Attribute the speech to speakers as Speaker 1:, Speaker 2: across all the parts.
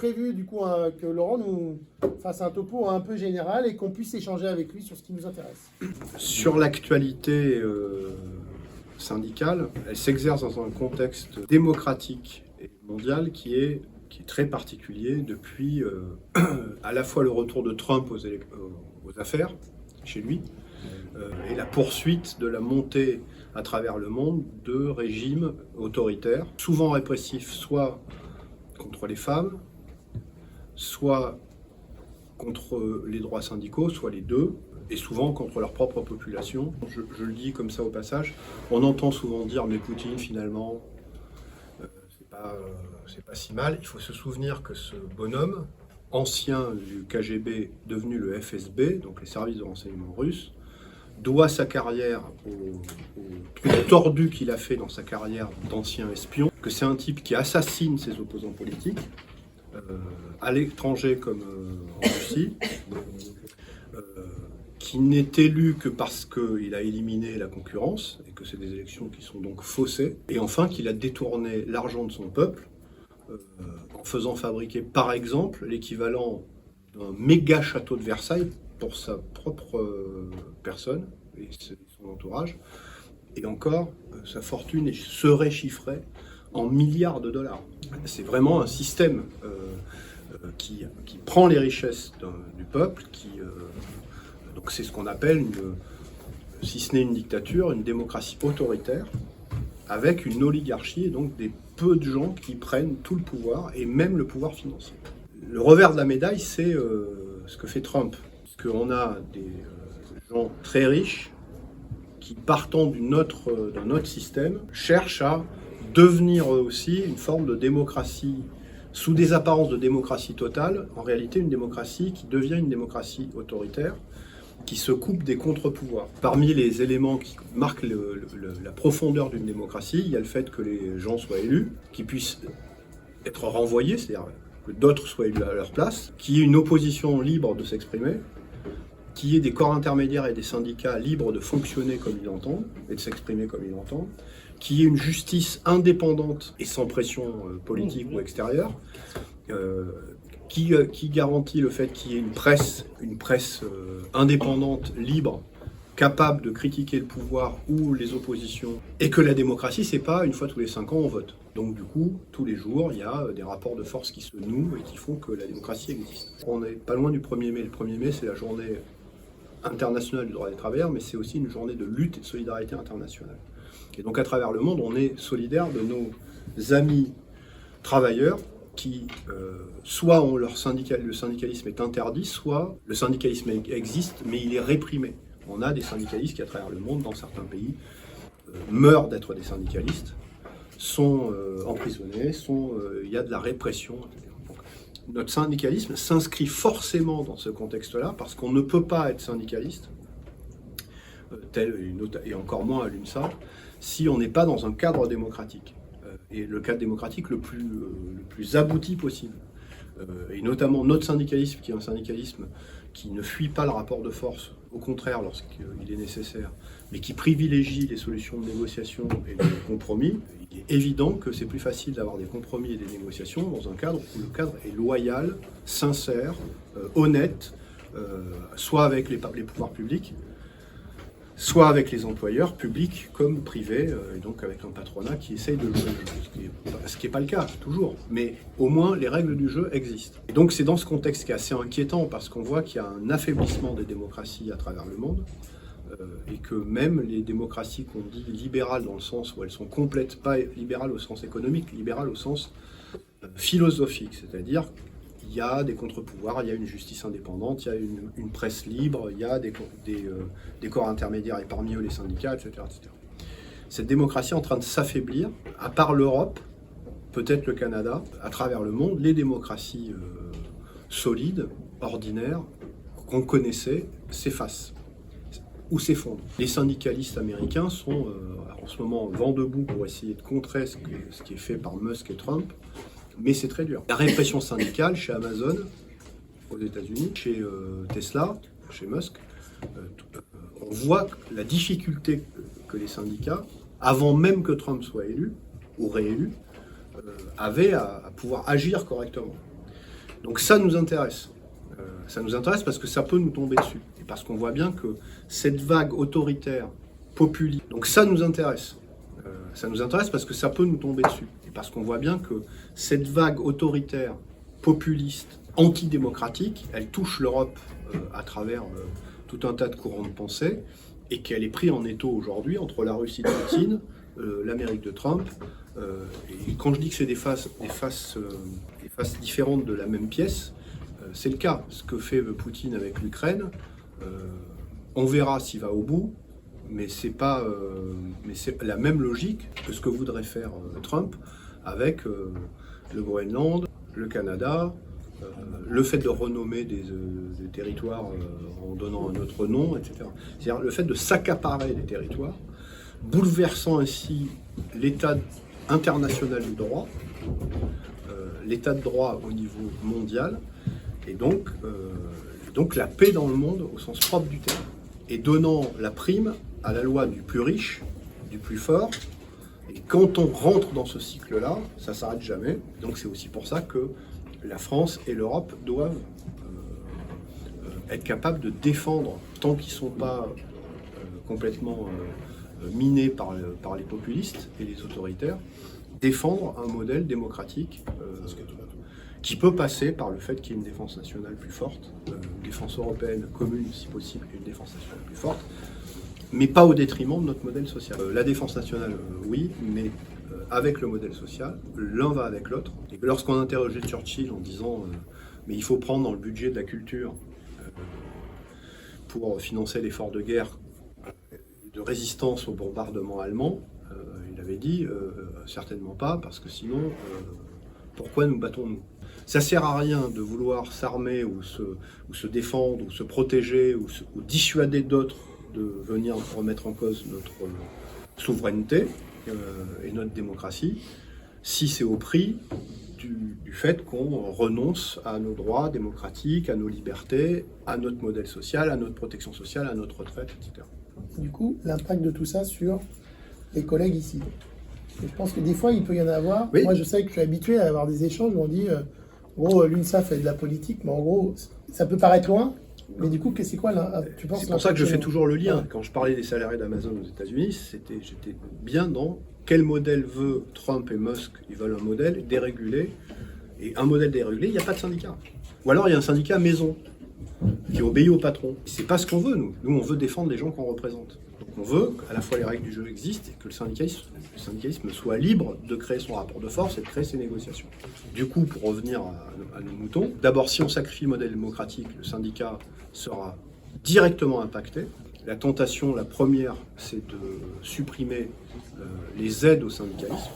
Speaker 1: prévu du coup que Laurent nous fasse un topo un peu général et qu'on puisse échanger avec lui sur ce qui nous intéresse.
Speaker 2: Sur l'actualité syndicale, elle s'exerce dans un contexte démocratique et mondial qui est très particulier depuis à la fois le retour de Trump aux affaires chez lui et la poursuite de la montée à travers le monde de régimes autoritaires, souvent répressifs, soit contre les femmes, soit contre les droits syndicaux, soit les deux, et souvent contre leur propre population. Je le dis comme ça au passage, on entend souvent dire mais Poutine finalement c'est pas si mal. Il faut se souvenir que ce bonhomme, ancien du KGB, devenu le FSB, donc les services de renseignement russes, doit sa carrière au truc tordu qu'il a fait dans sa carrière d'ancien espion, que c'est un type qui assassine ses opposants politiques, à l'étranger comme en Russie, qui n'est élu que parce qu'il a éliminé la concurrence, et que c'est des élections qui sont donc faussées, et enfin qu'il a détourné l'argent de son peuple, en faisant fabriquer par exemple l'équivalent d'un méga château de Versailles pour sa propre personne et son entourage, et encore, sa fortune serait chiffrée en milliards de dollars. C'est vraiment un système qui prend les richesses du peuple, donc c'est ce qu'on appelle, si ce n'est une dictature, une démocratie autoritaire, avec une oligarchie, et donc des peu de gens qui prennent tout le pouvoir, et même le pouvoir financier. Le revers de la médaille, c'est ce que fait Trump. Parce qu'on a des gens très riches qui, partant d'un autre système, cherchent à devenir eux aussi une forme de démocratie, sous des apparences de démocratie totale, en réalité une démocratie qui devient une démocratie autoritaire, qui se coupe des contre-pouvoirs. Parmi les éléments qui marquent la profondeur d'une démocratie, il y a le fait que les gens soient élus, qu'ils puissent être renvoyés, c'est-à-dire que d'autres soient élus à leur place, qu'il y ait une opposition libre de s'exprimer, qu'il y ait des corps intermédiaires et des syndicats libres de fonctionner comme ils l'entendent et de s'exprimer comme ils l'entendent, qu'il y ait une justice indépendante et sans pression politique ou extérieure, qui garantit le fait qu'il y ait une presse indépendante, libre, capable de critiquer le pouvoir ou les oppositions, et que la démocratie, c'est pas une fois tous les 5 ans on vote. Donc du coup, tous les jours, il y a des rapports de force qui se nouent et qui font que la démocratie existe. On n'est pas loin du 1er mai. Le 1er mai, c'est la journée internationale du droit des travailleurs, mais c'est aussi une journée de lutte et de solidarité internationale. Et donc à travers le monde, on est solidaire de nos amis travailleurs qui, soit le syndicalisme est interdit, soit le syndicalisme existe, mais il est réprimé. On a des syndicalistes qui, à travers le monde, dans certains pays, meurent d'être des syndicalistes, sont emprisonnés, il y a de la répression, etc. Donc, notre syndicalisme s'inscrit forcément dans ce contexte-là, parce qu'on ne peut pas être syndicaliste, et encore moins à l'UNSA, si on n'est pas dans un cadre démocratique. Et le cadre démocratique le plus abouti possible. Et notamment notre syndicalisme, qui est un syndicalisme qui ne fuit pas le rapport de force, au contraire lorsqu'il est nécessaire, mais qui privilégie les solutions de négociation et de compromis. Il est évident que c'est plus facile d'avoir des compromis et des négociations dans un cadre où le cadre est loyal, sincère, honnête, soit avec les pouvoirs publics, soit avec les employeurs, publics comme privés, et donc avec un patronat qui essaye de jouer le jeu, ce qui n'est pas le cas, toujours. Mais au moins, les règles du jeu existent. Et donc c'est dans ce contexte qui est assez inquiétant, parce qu'on voit qu'il y a un affaiblissement des démocraties à travers le monde, et que même les démocraties qu'on dit libérales, dans le sens où elles sont complètes, pas libérales au sens économique, libérales au sens philosophique, c'est-à-dire il y a des contre-pouvoirs, il y a une justice indépendante, il y a une presse libre, il y a des corps intermédiaires, et parmi eux les syndicats, etc., etc. Cette démocratie est en train de s'affaiblir, à part l'Europe, peut-être le Canada, à travers le monde, les démocraties solides, ordinaires, qu'on connaissait, s'effacent ou s'effondrent. Les syndicalistes américains sont en ce moment vent debout pour essayer de contrer ce qui est fait par Musk et Trump, mais c'est très dur. La répression syndicale chez Amazon, aux États-Unis, chez Tesla, chez Musk, on voit la difficulté que les syndicats, avant même que Trump soit élu ou réélu, avaient à pouvoir agir correctement. Donc ça nous intéresse. Ça nous intéresse parce que ça peut nous tomber dessus. Et parce qu'on voit bien que cette vague autoritaire, populiste, donc ça nous intéresse. Ça nous intéresse parce que ça peut nous tomber dessus. Et parce qu'on voit bien que cette vague autoritaire, populiste, antidémocratique, elle touche l'Europe à travers tout un tas de courants de pensée, et qu'elle est prise en étau aujourd'hui entre la Russie de Poutine, l'Amérique de Trump. Et quand je dis que c'est des faces différentes de la même pièce, c'est le cas. Ce que fait Poutine avec l'Ukraine, on verra s'il va au bout, mais c'est la même logique que ce que voudrait faire Trump avec le Groenland, le Canada, le fait de renommer des territoires en donnant un autre nom, etc. C'est-à-dire le fait de s'accaparer des territoires, bouleversant ainsi l'état international du droit, l'état de droit au niveau mondial, et donc la paix dans le monde au sens propre du terme, et donnant la prime à la loi du plus riche, du plus fort. Et quand on rentre dans ce cycle-là, ça ne s'arrête jamais. Donc c'est aussi pour ça que la France et l'Europe doivent être capables de défendre, tant qu'ils ne sont pas complètement minés par les populistes et les autoritaires, défendre un modèle démocratique qui peut passer par le fait qu'il y ait une défense nationale plus forte, une défense européenne commune si possible, et une défense nationale plus forte, mais pas au détriment de notre modèle social. La défense nationale, oui, mais avec le modèle social, l'un va avec l'autre. Et lorsqu'on interrogeait Churchill en disant mais il faut prendre dans le budget de la culture pour financer l'effort de guerre de résistance au bombardement allemand, il avait dit certainement pas, parce que sinon, pourquoi nous battons-nous ? Ça sert à rien de vouloir s'armer ou se défendre ou se protéger ou dissuader d'autres de venir remettre en cause notre souveraineté et notre démocratie, si c'est au prix du fait qu'on renonce à nos droits démocratiques, à nos libertés, à notre modèle social, à notre protection sociale, à notre retraite, etc.
Speaker 1: Du coup, l'impact de tout ça sur les collègues ici. Et je pense que des fois, il peut y en avoir.
Speaker 2: Oui.
Speaker 1: Moi, je sais que je suis habitué à avoir des échanges où on dit, en gros, l'UNSA fait de la politique, mais en gros, ça peut paraître loin. Mais du coup, c'est quoi là, tu penses?
Speaker 2: C'est pour ça que je fais toujours le lien.
Speaker 1: Ouais.
Speaker 2: Quand je parlais des salariés d'Amazon aux États-Unis, j'étais bien dans quel modèle veut Trump et Musk. Ils veulent un modèle dérégulé. Et un modèle dérégulé, il n'y a pas de syndicat. Ou alors il y a un syndicat maison qui obéit au patron. C'est pas ce qu'on veut, nous. Nous, on veut défendre les gens qu'on représente. Donc on veut qu'à la fois les règles du jeu existent et que le syndicalisme soit libre de créer son rapport de force et de créer ses négociations. Du coup, pour revenir à nos moutons, d'abord, si on sacrifie le modèle démocratique, le syndicat sera directement impacté. La tentation, la première, c'est de supprimer les aides au syndicalisme.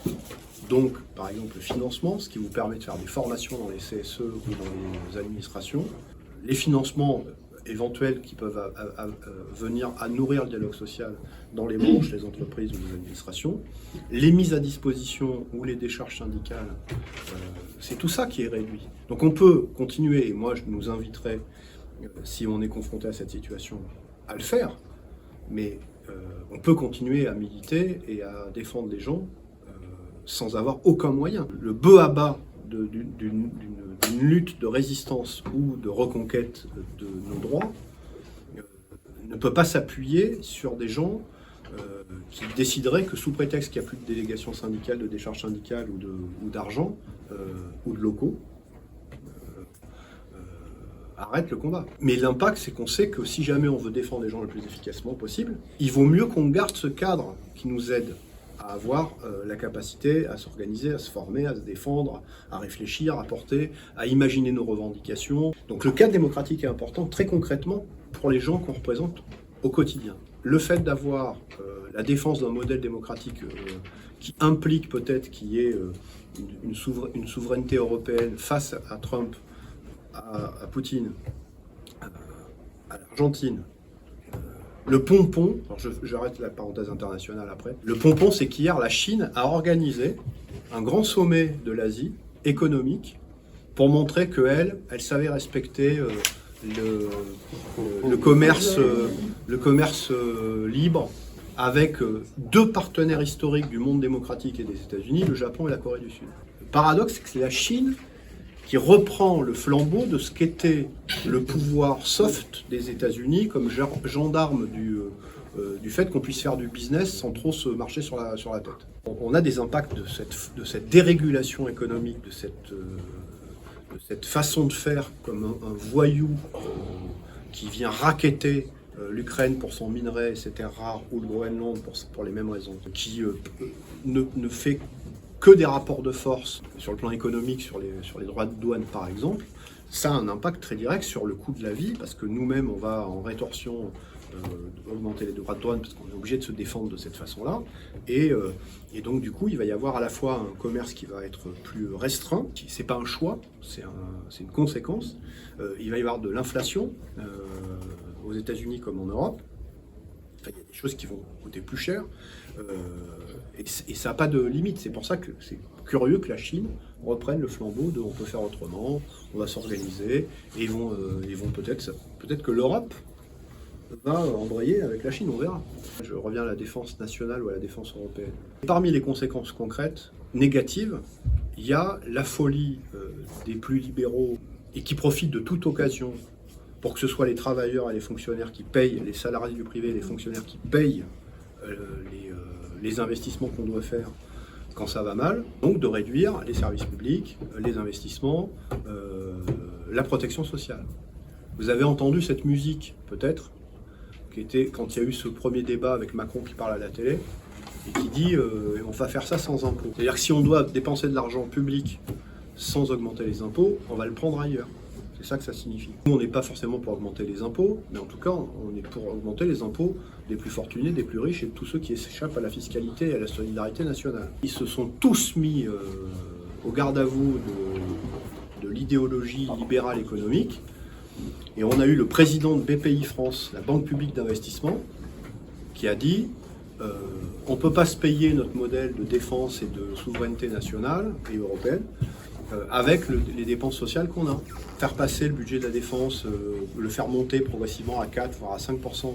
Speaker 2: Donc, par exemple, le financement, ce qui vous permet de faire des formations dans les CSE ou dans les administrations. Les financements éventuels qui peuvent venir à nourrir le dialogue social dans les branches, les entreprises ou les administrations. Les mises à disposition ou les décharges syndicales, c'est tout ça qui est réduit. Donc on peut continuer, et moi je nous inviterais, si on est confronté à cette situation, à le faire, mais on peut continuer à militer et à défendre les gens sans avoir aucun moyen. Le bœuf à bas d'une lutte de résistance ou de reconquête de nos droits ne peut pas s'appuyer sur des gens qui décideraient que sous prétexte qu'il n'y a plus de délégation syndicale, de décharge syndicale ou d'argent ou de locaux, arrête le combat. Mais l'impact, c'est qu'on sait que si jamais on veut défendre les gens le plus efficacement possible, il vaut mieux qu'on garde ce cadre qui nous aide à avoir la capacité à s'organiser, à se former, à se défendre, à réfléchir, à porter, à imaginer nos revendications. Donc le cadre démocratique est important très concrètement pour les gens qu'on représente au quotidien. Le fait d'avoir la défense d'un modèle démocratique qui implique peut-être qu'il y ait une souveraineté européenne face à Trump, à Poutine, à l'Argentine. Le pompon, alors j'arrête la parenthèse internationale après, le pompon, c'est qu'hier, la Chine a organisé un grand sommet de l'Asie économique pour montrer qu'elle savait respecter le commerce libre avec deux partenaires historiques du monde démocratique et des États-Unis, le Japon et la Corée du Sud. Le paradoxe, c'est que c'est la Chine qui reprend le flambeau de ce qu'était le pouvoir soft des États-Unis comme gendarme du fait qu'on puisse faire du business sans trop se marcher sur la tête. On a des impacts de cette dérégulation économique, de cette façon de faire comme un voyou qui vient racketter l'Ukraine pour son minerai, etc., ou le Groenland pour les mêmes raisons, qui ne fait que des rapports de force sur le plan économique, sur les droits de douane par exemple. Ça a un impact très direct sur le coût de la vie, parce que nous-mêmes, on va en rétorsion augmenter les droits de douane, parce qu'on est obligé de se défendre de cette façon-là. Et donc, du coup, il va y avoir à la fois un commerce qui va être plus restreint, c'est pas un choix, c'est une conséquence. Il va y avoir de l'inflation aux États-Unis comme en Europe. Enfin, il y a des choses qui vont coûter plus cher. Et ça n'a pas de limite. C'est pour ça que c'est curieux que la Chine reprenne le flambeau de on peut faire autrement, on va s'organiser, et ils vont peut-être que l'Europe va embrayer avec la Chine, on verra. Je reviens à la défense nationale ou à la défense européenne. Parmi les conséquences concrètes, négatives, il y a la folie des plus libéraux et qui profitent de toute occasion pour que ce soit les travailleurs et les fonctionnaires qui payent, les salariés du privé et les fonctionnaires qui payent les investissements qu'on doit faire quand ça va mal, donc de réduire les services publics, les investissements, la protection sociale. Vous avez entendu cette musique, peut-être, qui était quand il y a eu ce premier débat avec Macron qui parle à la télé, et qui dit on va faire ça sans impôts. C'est-à-dire que si on doit dépenser de l'argent public sans augmenter les impôts, on va le prendre ailleurs. C'est ça que ça signifie. Nous, on n'est pas forcément pour augmenter les impôts, mais en tout cas, on est pour augmenter les impôts des plus fortunés, des plus riches et de tous ceux qui échappent à la fiscalité et à la solidarité nationale. Ils se sont tous mis au garde à vous de l'idéologie libérale économique. Et on a eu le président de BPI France, la Banque publique d'investissement, qui a dit on ne peut pas se payer notre modèle de défense et de souveraineté nationale et européenne avec les dépenses sociales qu'on a. Faire passer le budget de la défense, le faire monter progressivement à 4 voire à 5%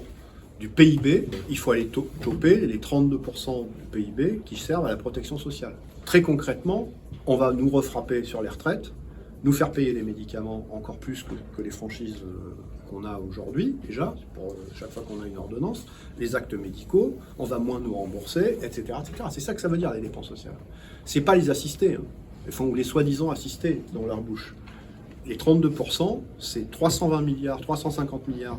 Speaker 2: du PIB, il faut aller choper les 32% du PIB qui servent à la protection sociale. Très concrètement, on va nous refrapper sur les retraites, nous faire payer les médicaments encore plus que les franchises qu'on a aujourd'hui, déjà, pour chaque fois qu'on a une ordonnance, les actes médicaux, on va moins nous rembourser, etc. etc. C'est ça que ça veut dire, les dépenses sociales. C'est pas les assister, hein. Ou les soi-disant assister dans leur bouche. Les 32%, c'est 320 milliards, 350 milliards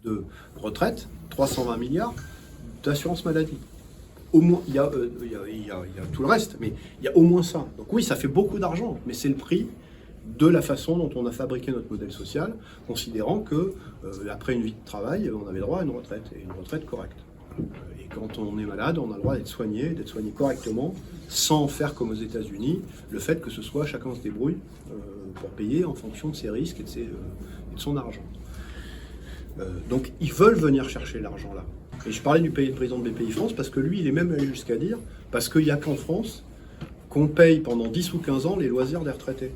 Speaker 2: de retraite, 320 milliards d'assurance maladie. Au moins, il y a tout le reste, mais il y a au moins ça. Donc oui, ça fait beaucoup d'argent, mais c'est le prix de la façon dont on a fabriqué notre modèle social, considérant que après une vie de travail, on avait droit à une retraite, et une retraite correcte. Et quand on est malade, on a le droit d'être soigné correctement, sans faire comme aux États-Unis, le fait que ce soit chacun se débrouille pour payer en fonction de ses risques et de son argent. Donc ils veulent venir chercher l'argent là. Et je parlais du président de BPI France parce que lui, il est même allé jusqu'à dire, parce qu'il n'y a qu'en France qu'on paye pendant 10 ou 15 ans les loisirs des retraités.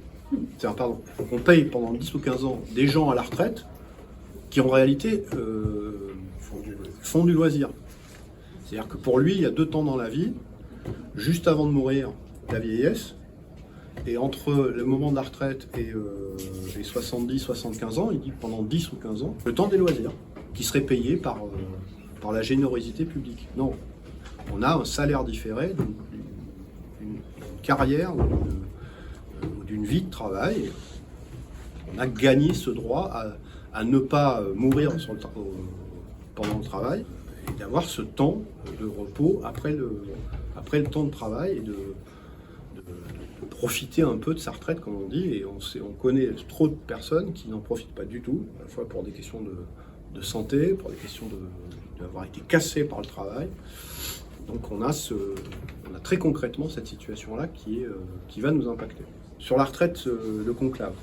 Speaker 2: Pardon, qu'on paye pendant 10 ou 15 ans des gens à la retraite qui en réalité font du loisir. C'est-à-dire que pour lui, il y a 2 temps dans la vie, juste avant de mourir, la vieillesse, et entre le moment de la retraite et 70-75 ans, il dit pendant 10 ou 15 ans, le temps des loisirs, qui serait payé par la générosité publique. Non, on a un salaire différé d'une carrière ou d'une vie de travail. On a gagné ce droit à ne pas mourir pendant le travail et d'avoir ce temps de repos après le temps de travail et de profiter un peu de sa retraite, comme on dit. Et on connaît trop de personnes qui n'en profitent pas du tout, à la fois pour des questions de santé, pour des questions d'avoir été cassé par le travail. Donc on a très concrètement cette situation-là qui va nous impacter. Sur la retraite de conclave,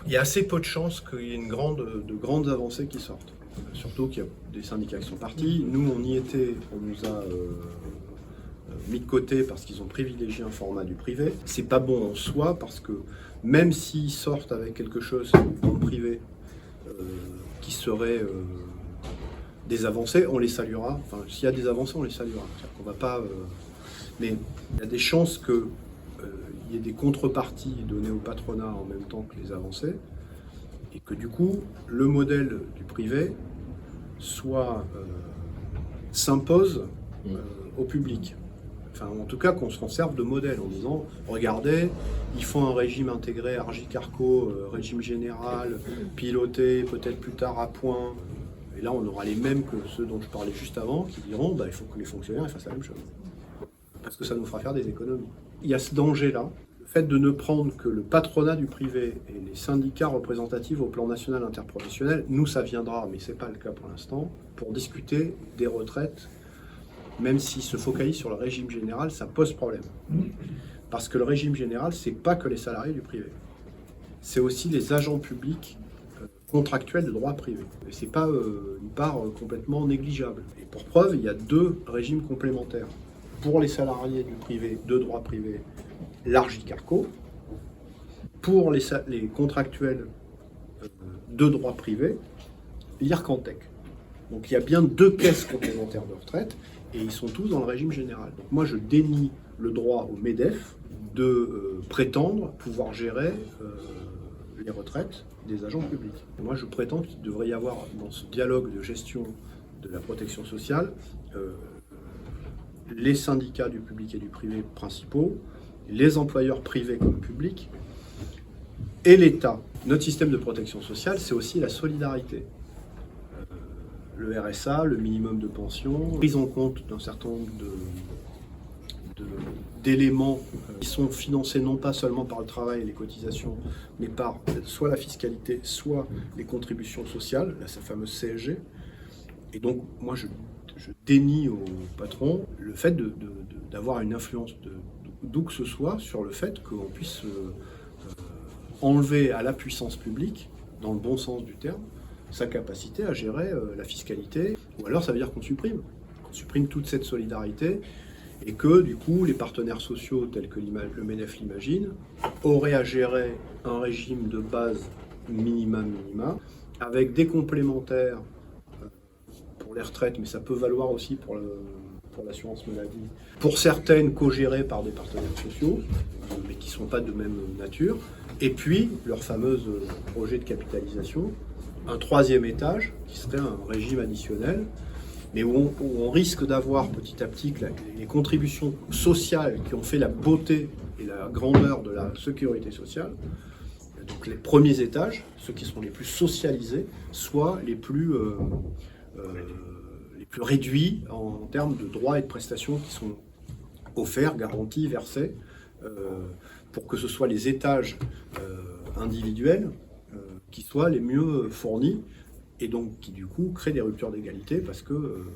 Speaker 2: il y a assez peu de chances qu'il y ait de grandes avancées qui sortent. Surtout qu'il y a des syndicats qui sont partis. Nous, on y était, on nous a mis de côté parce qu'ils ont privilégié un format du privé. C'est pas bon en soi parce que même s'ils sortent avec quelque chose dans le privé qui serait des avancées, on les saluera. Enfin, s'il y a des avancées, on les saluera. C'est-à-dire qu'on va pas. Mais il y a des chances qu'il y ait des contreparties données au patronat en même temps que les avancées, et que du coup, le modèle du privé s'impose au public. Enfin, en tout cas, qu'on se conserve de modèle en disant, regardez, ils font un régime intégré, Argicarco, régime général, piloté, peut-être plus tard à point. Et là, on aura les mêmes que ceux dont je parlais juste avant, qui diront, il faut que les fonctionnaires fassent la même chose. Parce que ça nous fera faire des économies. Il y a ce danger-là, le fait de ne prendre que le patronat du privé et les syndicats représentatifs au plan national interprofessionnel. Nous, ça viendra, mais ce n'est pas le cas pour l'instant, pour discuter des retraites. Même s'ils se focalisent sur le régime général, ça pose problème. Parce que le régime général, c'est pas que les salariés du privé. C'est aussi les agents publics contractuels de droit privé. Et c'est pas une part complètement négligeable. Et pour preuve, il y a 2 régimes complémentaires. Pour les salariés du privé de droit privé, l'Argicarco. Pour les contractuels de droit privé, l'Ircantec. Donc il y a bien 2 caisses complémentaires de retraite. Et ils sont tous dans le régime général. Donc moi, je dénie le droit au MEDEF de prétendre pouvoir gérer les retraites des agents publics. Et moi, je prétends qu'il devrait y avoir, dans ce dialogue de gestion de la protection sociale, les syndicats du public et du privé principaux, les employeurs privés comme publics, et l'État. Notre système de protection sociale, c'est aussi la solidarité. Le RSA, le minimum de pension, prise en compte d'un certain nombre d'éléments qui sont financés non pas seulement par le travail et les cotisations, mais par soit la fiscalité, soit les contributions sociales, la fameuse CSG. Et donc, moi, je dénie au patron le fait d'avoir une influence d'où que ce soit sur le fait qu'on puisse enlever à la puissance publique, dans le bon sens du terme, sa capacité à gérer la fiscalité, ou alors ça veut dire qu'on supprime toute cette solidarité, et que du coup les partenaires sociaux tels que le MEDEF l'imagine auraient à gérer un régime de base minima, avec des complémentaires pour les retraites, mais ça peut valoir aussi pour l'assurance maladie, pour certaines co-gérées par des partenaires sociaux, mais qui ne sont pas de même nature, et puis leur fameux projet de capitalisation, un 3e étage, qui serait un régime additionnel, mais où on risque d'avoir petit à petit les contributions sociales qui ont fait la beauté et la grandeur de la sécurité sociale, donc les premiers étages, ceux qui sont les plus socialisés, soient les plus réduits en termes de droits et de prestations qui sont offerts, garantis, versés, pour que ce soit les étages individuels qui soient les mieux fournis, et donc qui du coup créent des ruptures d'égalité, parce que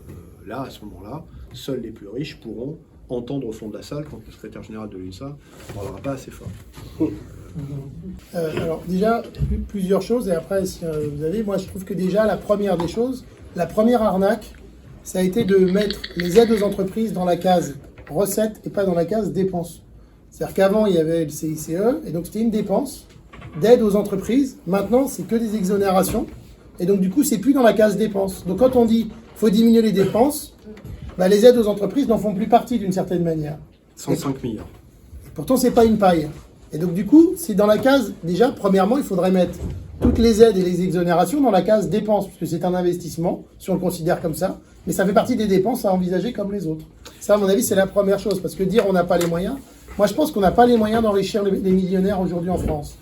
Speaker 2: là, à ce moment-là, seuls les plus riches pourront entendre au fond de la salle quand le secrétaire général de l'UNSA ne parlera pas assez fort.
Speaker 1: Alors déjà, plusieurs choses, et après, si vous avez, moi je trouve que déjà la première des choses, la première arnaque, ça a été de mettre les aides aux entreprises dans la case recettes et pas dans la case dépenses. C'est-à-dire qu'avant, il y avait le CICE, et donc c'était une dépense d'aide aux entreprises. Maintenant, c'est que des exonérations. Et donc, du coup, c'est plus dans la case dépenses. Donc, quand on dit qu'il faut diminuer les dépenses, les aides aux entreprises n'en font plus partie d'une certaine manière.
Speaker 2: 105 milliards.
Speaker 1: Et pourtant, c'est pas une paille. Et donc, du coup, c'est dans la case, déjà, premièrement, il faudrait mettre toutes les aides et les exonérations dans la case dépenses, puisque c'est un investissement, si on le considère comme ça. Mais ça fait partie des dépenses à envisager comme les autres. Ça, à mon avis, c'est la première chose. Parce que dire on n'a pas les moyens, moi, je pense qu'on n'a pas les moyens d'enrichir les millionnaires aujourd'hui en France.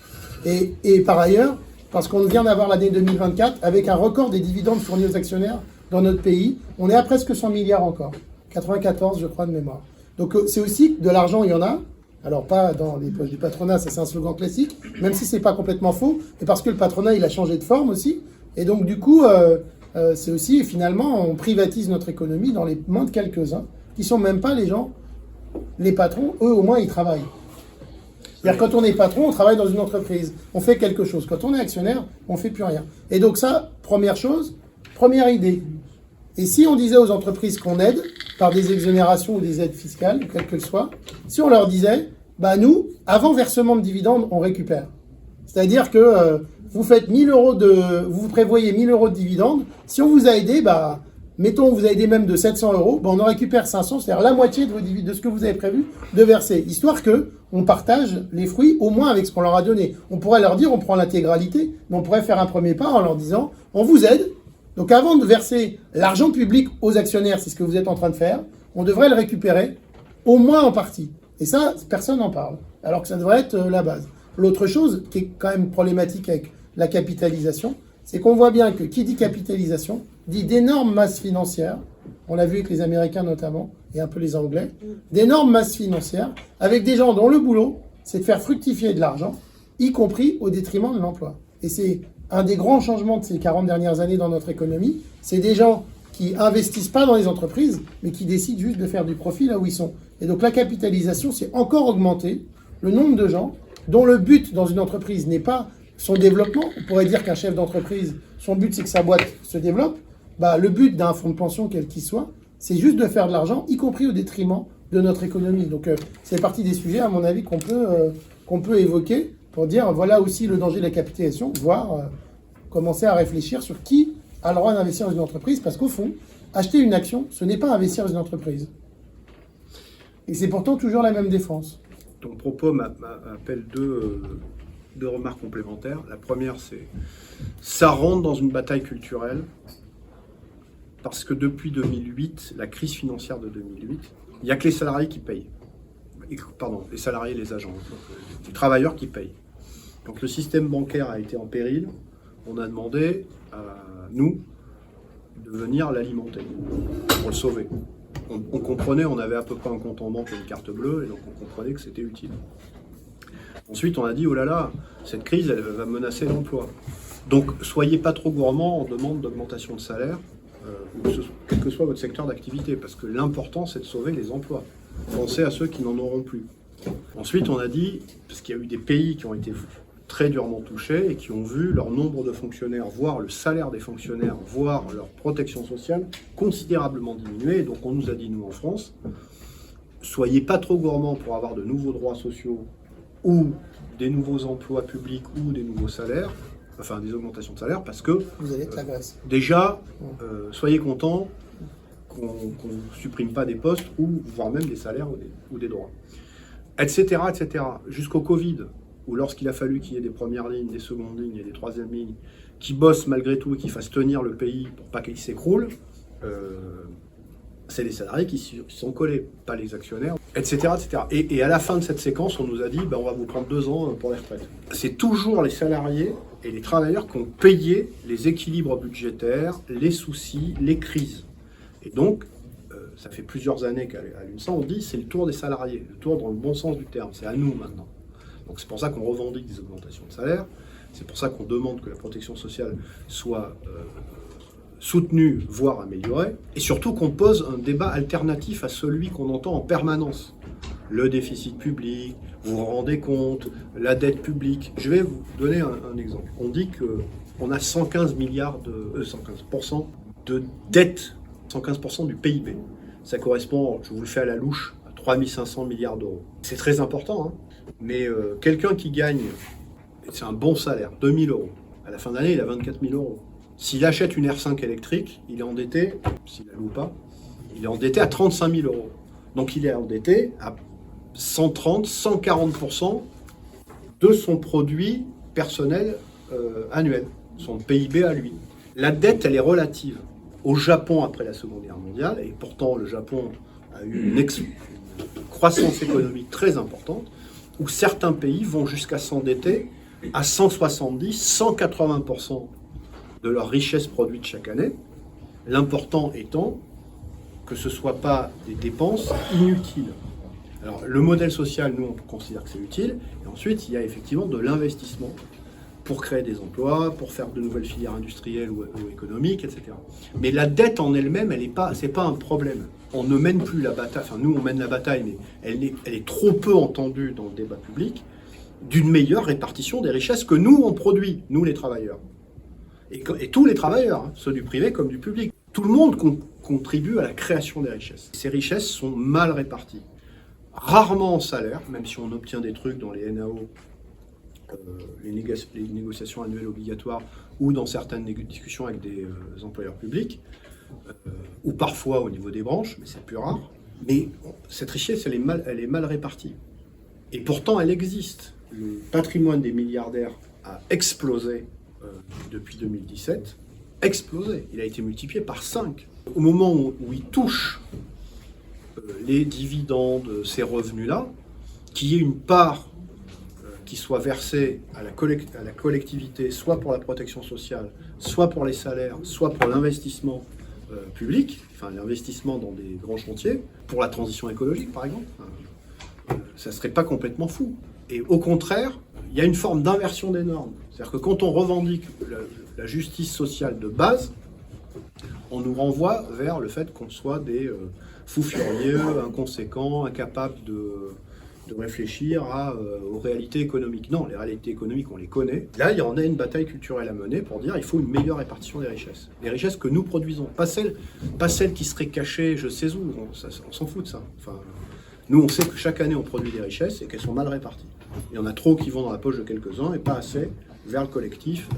Speaker 1: Et par ailleurs, parce qu'on vient d'avoir l'année 2024 avec un record des dividendes fournis aux actionnaires dans notre pays. On est à presque 100 milliards encore. 94, je crois, de mémoire. Donc c'est aussi de l'argent, il y en a. Alors pas dans les poches du patronat, ça c'est un slogan classique, même si c'est pas complètement faux, mais parce que le patronat, il a changé de forme aussi. Et donc du coup, c'est aussi, finalement, on privatise notre économie dans les mains de quelques-uns, qui sont même pas les gens, les patrons, eux au moins ils travaillent. C'est-à-dire quand on est patron, on travaille dans une entreprise, on fait quelque chose. Quand on est actionnaire, on ne fait plus rien. Et donc ça, première chose, première idée. Et si on disait aux entreprises qu'on aide par des exonérations ou des aides fiscales, quelles qu'elles soient, si on leur disait, nous, avant versement de dividendes, on récupère. C'est-à-dire que vous faites 1000 euros vous prévoyez 1000 euros de dividendes, si on vous a aidé, Mettons, vous avez des mèmes de 700 €, ben on en récupère 500, c'est-à-dire la moitié de ce que vous avez prévu de verser, histoire que on partage les fruits, au moins avec ce qu'on leur a donné. On pourrait leur dire, on prend l'intégralité, mais on pourrait faire un premier pas en leur disant, on vous aide. Donc avant de verser l'argent public aux actionnaires, c'est ce que vous êtes en train de faire, on devrait le récupérer, au moins en partie. Et ça, personne n'en parle, alors que ça devrait être la base. L'autre chose qui est quand même problématique avec la capitalisation, c'est qu'on voit bien que qui dit capitalisation dit d'énormes masses financières, on l'a vu avec les Américains notamment, et un peu les Anglais, d'énormes masses financières, avec des gens dont le boulot, c'est de faire fructifier de l'argent, y compris au détriment de l'emploi. Et c'est un des grands changements de ces 40 dernières années dans notre économie, c'est des gens qui investissent pas dans les entreprises, mais qui décident juste de faire du profit là où ils sont. Et donc la capitalisation, c'est encore augmenter le nombre de gens dont le but dans une entreprise n'est pas son développement. On pourrait dire qu'un chef d'entreprise, son but c'est que sa boîte se développe. Bah, le but d'un fonds de pension, quel qu'il soit, c'est juste de faire de l'argent, y compris au détriment de notre économie. Donc c'est partie des sujets, à mon avis, qu'on peut évoquer pour dire, voilà aussi le danger de la capitalisation, voire commencer à réfléchir sur qui a le droit d'investir dans une entreprise, parce qu'au fond, acheter une action, ce n'est pas investir dans une entreprise. Et c'est pourtant toujours la même défense.
Speaker 2: Ton propos m'appelle deux remarques complémentaires. La première, c'est ça rentre dans une bataille culturelle parce que depuis 2008, la crise financière de 2008, il n'y a que les salariés qui payent. Pardon, les salariés et les agents, donc, les travailleurs qui payent. Donc le système bancaire a été en péril. On a demandé à nous de venir l'alimenter pour le sauver. On comprenait, on avait à peu près un compte en banque et une carte bleue, et donc on comprenait que c'était utile. Ensuite, on a dit, oh là là, cette crise, elle va menacer l'emploi. Donc, soyez pas trop gourmands en demande d'augmentation de salaire, quel que soit votre secteur d'activité, parce que l'important, c'est de sauver les emplois. Pensez à ceux qui n'en auront plus. Ensuite, on a dit, parce qu'il y a eu des pays qui ont été très durement touchés et qui ont vu leur nombre de fonctionnaires, voire le salaire des fonctionnaires, voire leur protection sociale considérablement diminuer. Et donc, on nous a dit, nous, en France, soyez pas trop gourmands pour avoir de nouveaux droits sociaux ou des nouveaux emplois publics ou des nouveaux salaires, enfin des augmentations de salaire, parce que
Speaker 1: vous allez être la Grèce.
Speaker 2: Déjà, soyez contents qu'on ne supprime pas des postes ou voire même des salaires ou des droits, etc., etc. Jusqu'au Covid, où lorsqu'il a fallu qu'il y ait des premières lignes, des secondes lignes et des troisièmes lignes qui bossent malgré tout et qui fassent tenir le pays pour pas qu'il s'écroule, c'est les salariés qui s'y sont collés, pas les actionnaires, etc. etc. Et à la fin de cette séquence, on nous a dit, on va vous prendre 2 ans pour les retraites. C'est toujours les salariés et les travailleurs qui ont payé les équilibres budgétaires, les soucis, les crises. Et donc, ça fait plusieurs années qu'à l'UNSA, on dit, c'est le tour des salariés, le tour dans le bon sens du terme, c'est à nous maintenant. Donc c'est pour ça qu'on revendique des augmentations de salaire, c'est pour ça qu'on demande que la protection sociale soit soutenue, voire améliorée, et surtout qu'on pose un débat alternatif à celui qu'on entend en permanence. Le déficit public, vous vous rendez compte, la dette publique. Je vais vous donner un exemple. On dit qu'on a 115 milliards 115% de dette, 115% du PIB. Ça correspond, je vous le fais à la louche, à 3500 milliards d'euros. C'est très important, hein. Mais quelqu'un qui gagne, c'est un bon salaire, 2000 euros. À la fin d'année, il a 24 000 euros. S'il achète une R5 électrique, il est endetté, s'il la loue pas, il est endetté à 35 000 euros. Donc il est endetté à 130, 140% de son produit personnel annuel, son PIB à lui. La dette, elle est relative. Au Japon, après la Seconde Guerre mondiale, et pourtant le Japon a eu une croissance économique très importante, où certains pays vont jusqu'à s'endetter à 170, 180% de leur richesse produite chaque année, l'important étant que ce ne soit pas des dépenses inutiles. Alors, le modèle social, nous, on considère que c'est utile, et ensuite, il y a effectivement de l'investissement pour créer des emplois, pour faire de nouvelles filières industrielles ou économiques, etc. Mais la dette en elle-même, c'est pas un problème. On ne mène plus la bataille, enfin nous on mène la bataille, mais elle est trop peu entendue dans le débat public, d'une meilleure répartition des richesses que nous on produit, nous les travailleurs. Et tous les travailleurs, hein, ceux du privé comme du public. Tout le monde contribue à la création des richesses. Ces richesses sont mal réparties. Rarement en salaire, même si on obtient des trucs dans les NAO, les négociations annuelles obligatoires ou dans certaines discussions avec des employeurs publics, ou parfois au niveau des branches, mais c'est plus rare. Mais cette richesse, elle est mal répartie. Et pourtant, elle existe. Le patrimoine des milliardaires a explosé depuis 2017. Explosé. Il a été multiplié par 5. Au moment où ils touchent les dividendes, ces revenus-là, qu'il y ait une part qui soit versée à la collectivité, soit pour la protection sociale, soit pour les salaires, soit pour l'investissement public, enfin l'investissement dans des grands chantiers, pour la transition écologique par exemple, ça ne serait pas complètement fou. Et au contraire, il y a une forme d'inversion des normes. C'est-à-dire que quand on revendique la justice sociale de base, on nous renvoie vers le fait qu'on soit des fous furieux, inconséquents, incapables de réfléchir aux réalités économiques. Non, les réalités économiques, on les connaît. Là, il y en a une bataille culturelle à mener pour dire qu'il faut une meilleure répartition des richesses. Les richesses que nous produisons, pas celles qui seraient cachées je sais où, on s'en fout de ça. Enfin, nous, on sait que chaque année, on produit des richesses et qu'elles sont mal réparties. Il y en a trop qui vont dans la poche de quelques-uns et pas assez vers le collectif,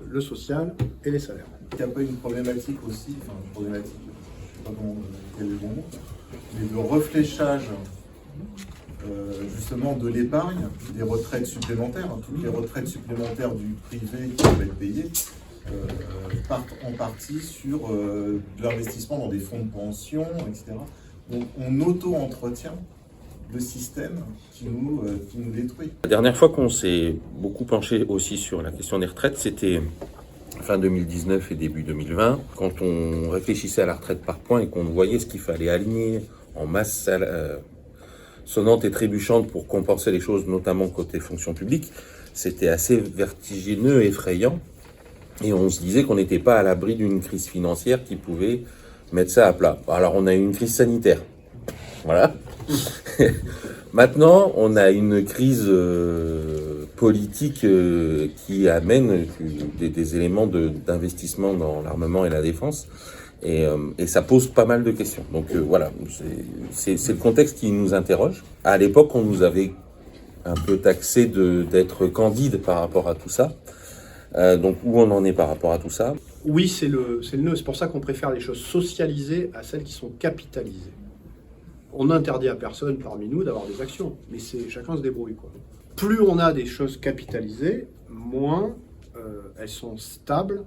Speaker 2: le social et les salaires.
Speaker 3: Il n'y a pas une problématique aussi, enfin une problématique, je ne sais pas comment quel est le bon mot, mais de refléchage justement de l'épargne, des retraites supplémentaires. Toutes les retraites supplémentaires du privé qui peuvent être payées partent en partie sur de l'investissement dans des fonds de pension, etc. Donc on auto-entretient le système qui nous détruit.
Speaker 4: La dernière fois qu'on s'est beaucoup penché aussi sur la question des retraites, c'était fin 2019 et début 2020, quand on réfléchissait à la retraite par points et qu'on voyait ce qu'il fallait aligner en masse sonnante et trébuchante pour compenser les choses, notamment côté fonction publique, c'était assez vertigineux, effrayant. Et on se disait qu'on n'était pas à l'abri d'une crise financière qui pouvait mettre ça à plat. Alors on a eu une crise sanitaire. Voilà. Maintenant, on a une crise politique qui amène des éléments d'investissement dans l'armement et la défense. Et ça pose pas mal de questions. Donc voilà, c'est le contexte qui nous interroge. À l'époque, on nous avait un peu taxé d'être candide par rapport à tout ça. Donc où on en est par rapport à tout ça?
Speaker 2: Oui, c'est le nœud. C'est pour ça qu'on préfère les choses socialisées à celles qui sont capitalisées. On n'interdit à personne parmi nous d'avoir des actions, mais chacun se débrouille, quoi. Plus on a des choses capitalisées, moins elles sont stables,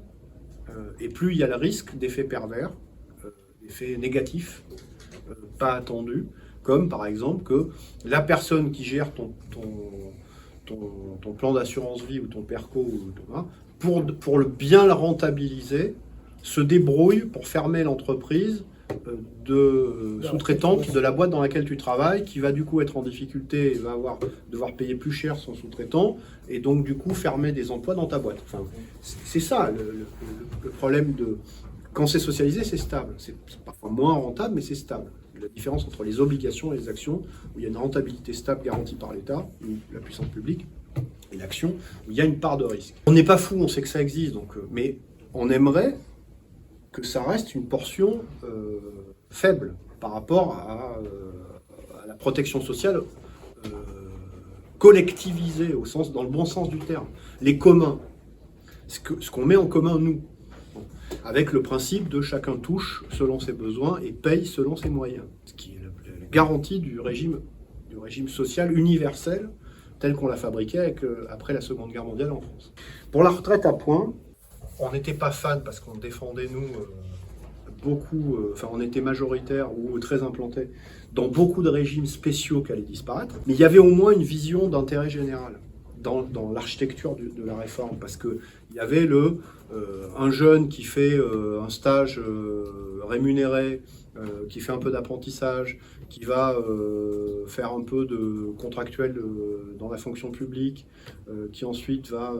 Speaker 2: et plus il y a le risque d'effets pervers, d'effets négatifs, pas attendus, comme par exemple que la personne qui gère ton plan d'assurance vie ou ton PERCO, pour bien le rentabiliser, se débrouille pour fermer l'entreprise de sous-traitante de la boîte dans laquelle tu travailles, qui va du coup être en difficulté et va devoir payer plus cher son sous-traitant, et donc du coup fermer des emplois dans ta boîte. Enfin, c'est ça le problème quand c'est socialisé, c'est stable. C'est parfois moins rentable, mais c'est stable. La différence entre les obligations et les actions, où il y a une rentabilité stable garantie par l'État, ou la puissance publique, et l'action, où il y a une part de risque. On n'est pas fou, on sait que ça existe, mais on aimerait que ça reste une portion faible par rapport à la protection sociale collectivisée, dans le bon sens du terme. Les communs, ce qu'on met en commun, nous, avec le principe de chacun touche selon ses besoins et paye selon ses moyens, ce qui est la garantie du régime social universel tel qu'on l'a fabriqué après la Seconde Guerre mondiale en France. Pour la retraite à points, on n'était pas fan parce qu'on défendait, nous, beaucoup, on était majoritaire ou très implanté dans beaucoup de régimes spéciaux qui allaient disparaître, mais il y avait au moins une vision d'intérêt général dans l'architecture de la réforme, parce qu'il y avait un jeune qui fait un stage rémunéré, qui fait un peu d'apprentissage, qui va faire un peu de contractuel dans la fonction publique, qui ensuite va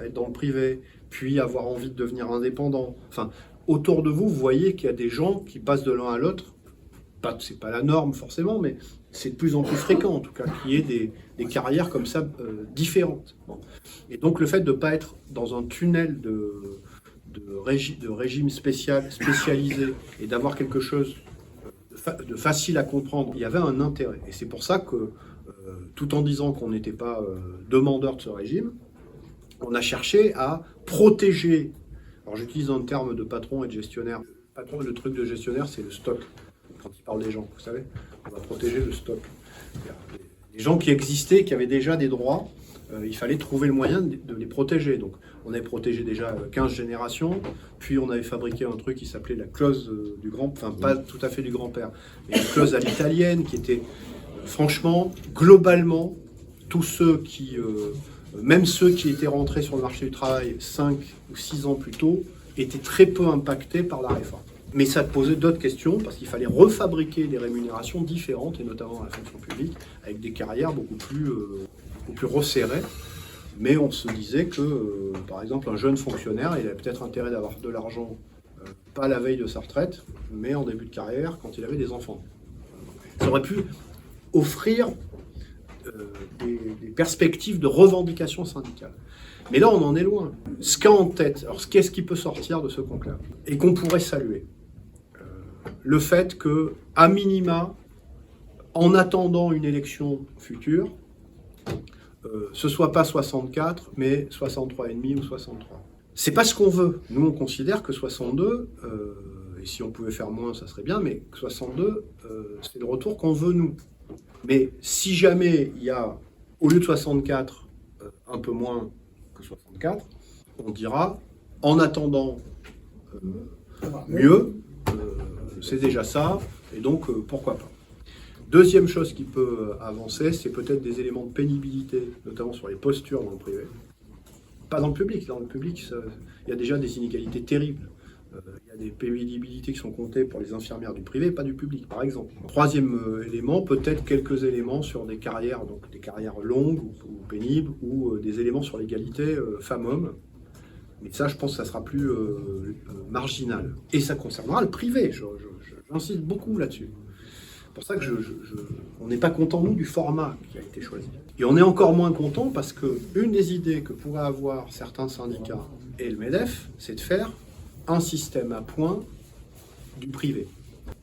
Speaker 2: être dans le privé, puis avoir envie de devenir indépendant. Enfin, autour de vous, vous voyez qu'il y a des gens qui passent de l'un à l'autre. C'est pas la norme forcément, mais c'est de plus en plus fréquent en tout cas, qu'il y ait des carrières comme ça différentes. Bon. Et donc le fait de ne pas être dans un tunnel de régime spécialisé et d'avoir quelque chose de facile à comprendre, il y avait un intérêt. Et c'est pour ça que, tout en disant qu'on n'était pas demandeur de ce régime, on a cherché à protéger Alors j'utilise un terme de patron et de gestionnaire. Patron, le truc de gestionnaire, c'est le stock. Quand il parle des gens, vous savez, on va protéger le stock. Les gens qui existaient, qui avaient déjà des droits, il fallait trouver le moyen de les protéger. Donc on avait protégé déjà 15 générations, puis on avait fabriqué un truc qui s'appelait la clause du grand, enfin pas tout à fait du grand-père, mais une clause à l'italienne qui était, franchement, globalement, tous ceux qui, même ceux qui étaient rentrés sur le marché du travail 5 ou 6 ans plus tôt, étaient très peu impactés par la réforme. Mais ça posait d'autres questions, parce qu'il fallait refabriquer des rémunérations différentes, et notamment dans la fonction publique, avec des carrières beaucoup plus resserrées. Mais on se disait que, par exemple, un jeune fonctionnaire, il avait peut-être intérêt d'avoir de l'argent, pas à la veille de sa retraite, mais en début de carrière, quand il avait des enfants. Ça aurait pu offrir des perspectives de revendication syndicale. Mais là, on en est loin. Ce qu'a en tête, alors qu'est-ce qui peut sortir de ce conclave et qu'on pourrait saluer, le fait que, à minima, en attendant une élection future, ce soit pas 64, mais 63,5 ou 63. C'est pas ce qu'on veut. Nous, on considère que 62, et si on pouvait faire moins, ça serait bien, mais 62, c'est le retour qu'on veut, nous. Mais si jamais il y a, au lieu de 64, un peu moins que 64, on dira, en attendant mieux, c'est déjà ça, et donc pourquoi pas. Deuxième chose qui peut avancer, c'est peut-être des éléments de pénibilité, notamment sur les postures dans le privé. Pas dans le public. Dans le public, il y a déjà des inégalités terribles. Il y a des pénibilités qui sont comptées pour les infirmières du privé, pas du public, par exemple. Troisième élément, peut-être quelques éléments sur des carrières, donc des carrières longues ou pénibles, ou des éléments sur l'égalité femmes-hommes. Mais ça, je pense que ça sera plus marginal. Et ça concernera le privé. J'insiste beaucoup là-dessus. C'est pour ça que on n'est pas content, nous, du format qui a été choisi. Et on est encore moins content parce qu'une des idées que pourraient avoir certains syndicats et le MEDEF, c'est de faire un système à points du privé.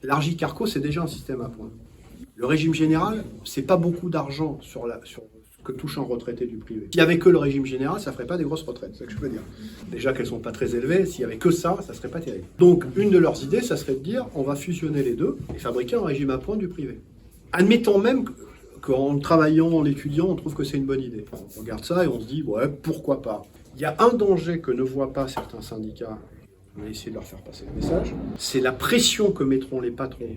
Speaker 2: L'Argicarco, c'est déjà un système à points. Le régime général, c'est pas beaucoup d'argent sur ce que touche un retraité du privé. S'il n'y avait que le régime général, ça ne ferait pas des grosses retraites, c'est ça que je peux dire. Déjà qu'elles ne sont pas très élevées, s'il n'y avait que ça, ça ne serait pas terrible. Donc, une de leurs idées, ça serait de dire, on va fusionner les deux et fabriquer un régime à points du privé. Admettons même qu'en le travaillant, en l'étudiant, on trouve que c'est une bonne idée. On regarde ça et on se dit, ouais, pourquoi pas. Il y a un danger que ne voient pas certains syndicats, on va essayer de leur faire passer le message, c'est la pression que mettront les patrons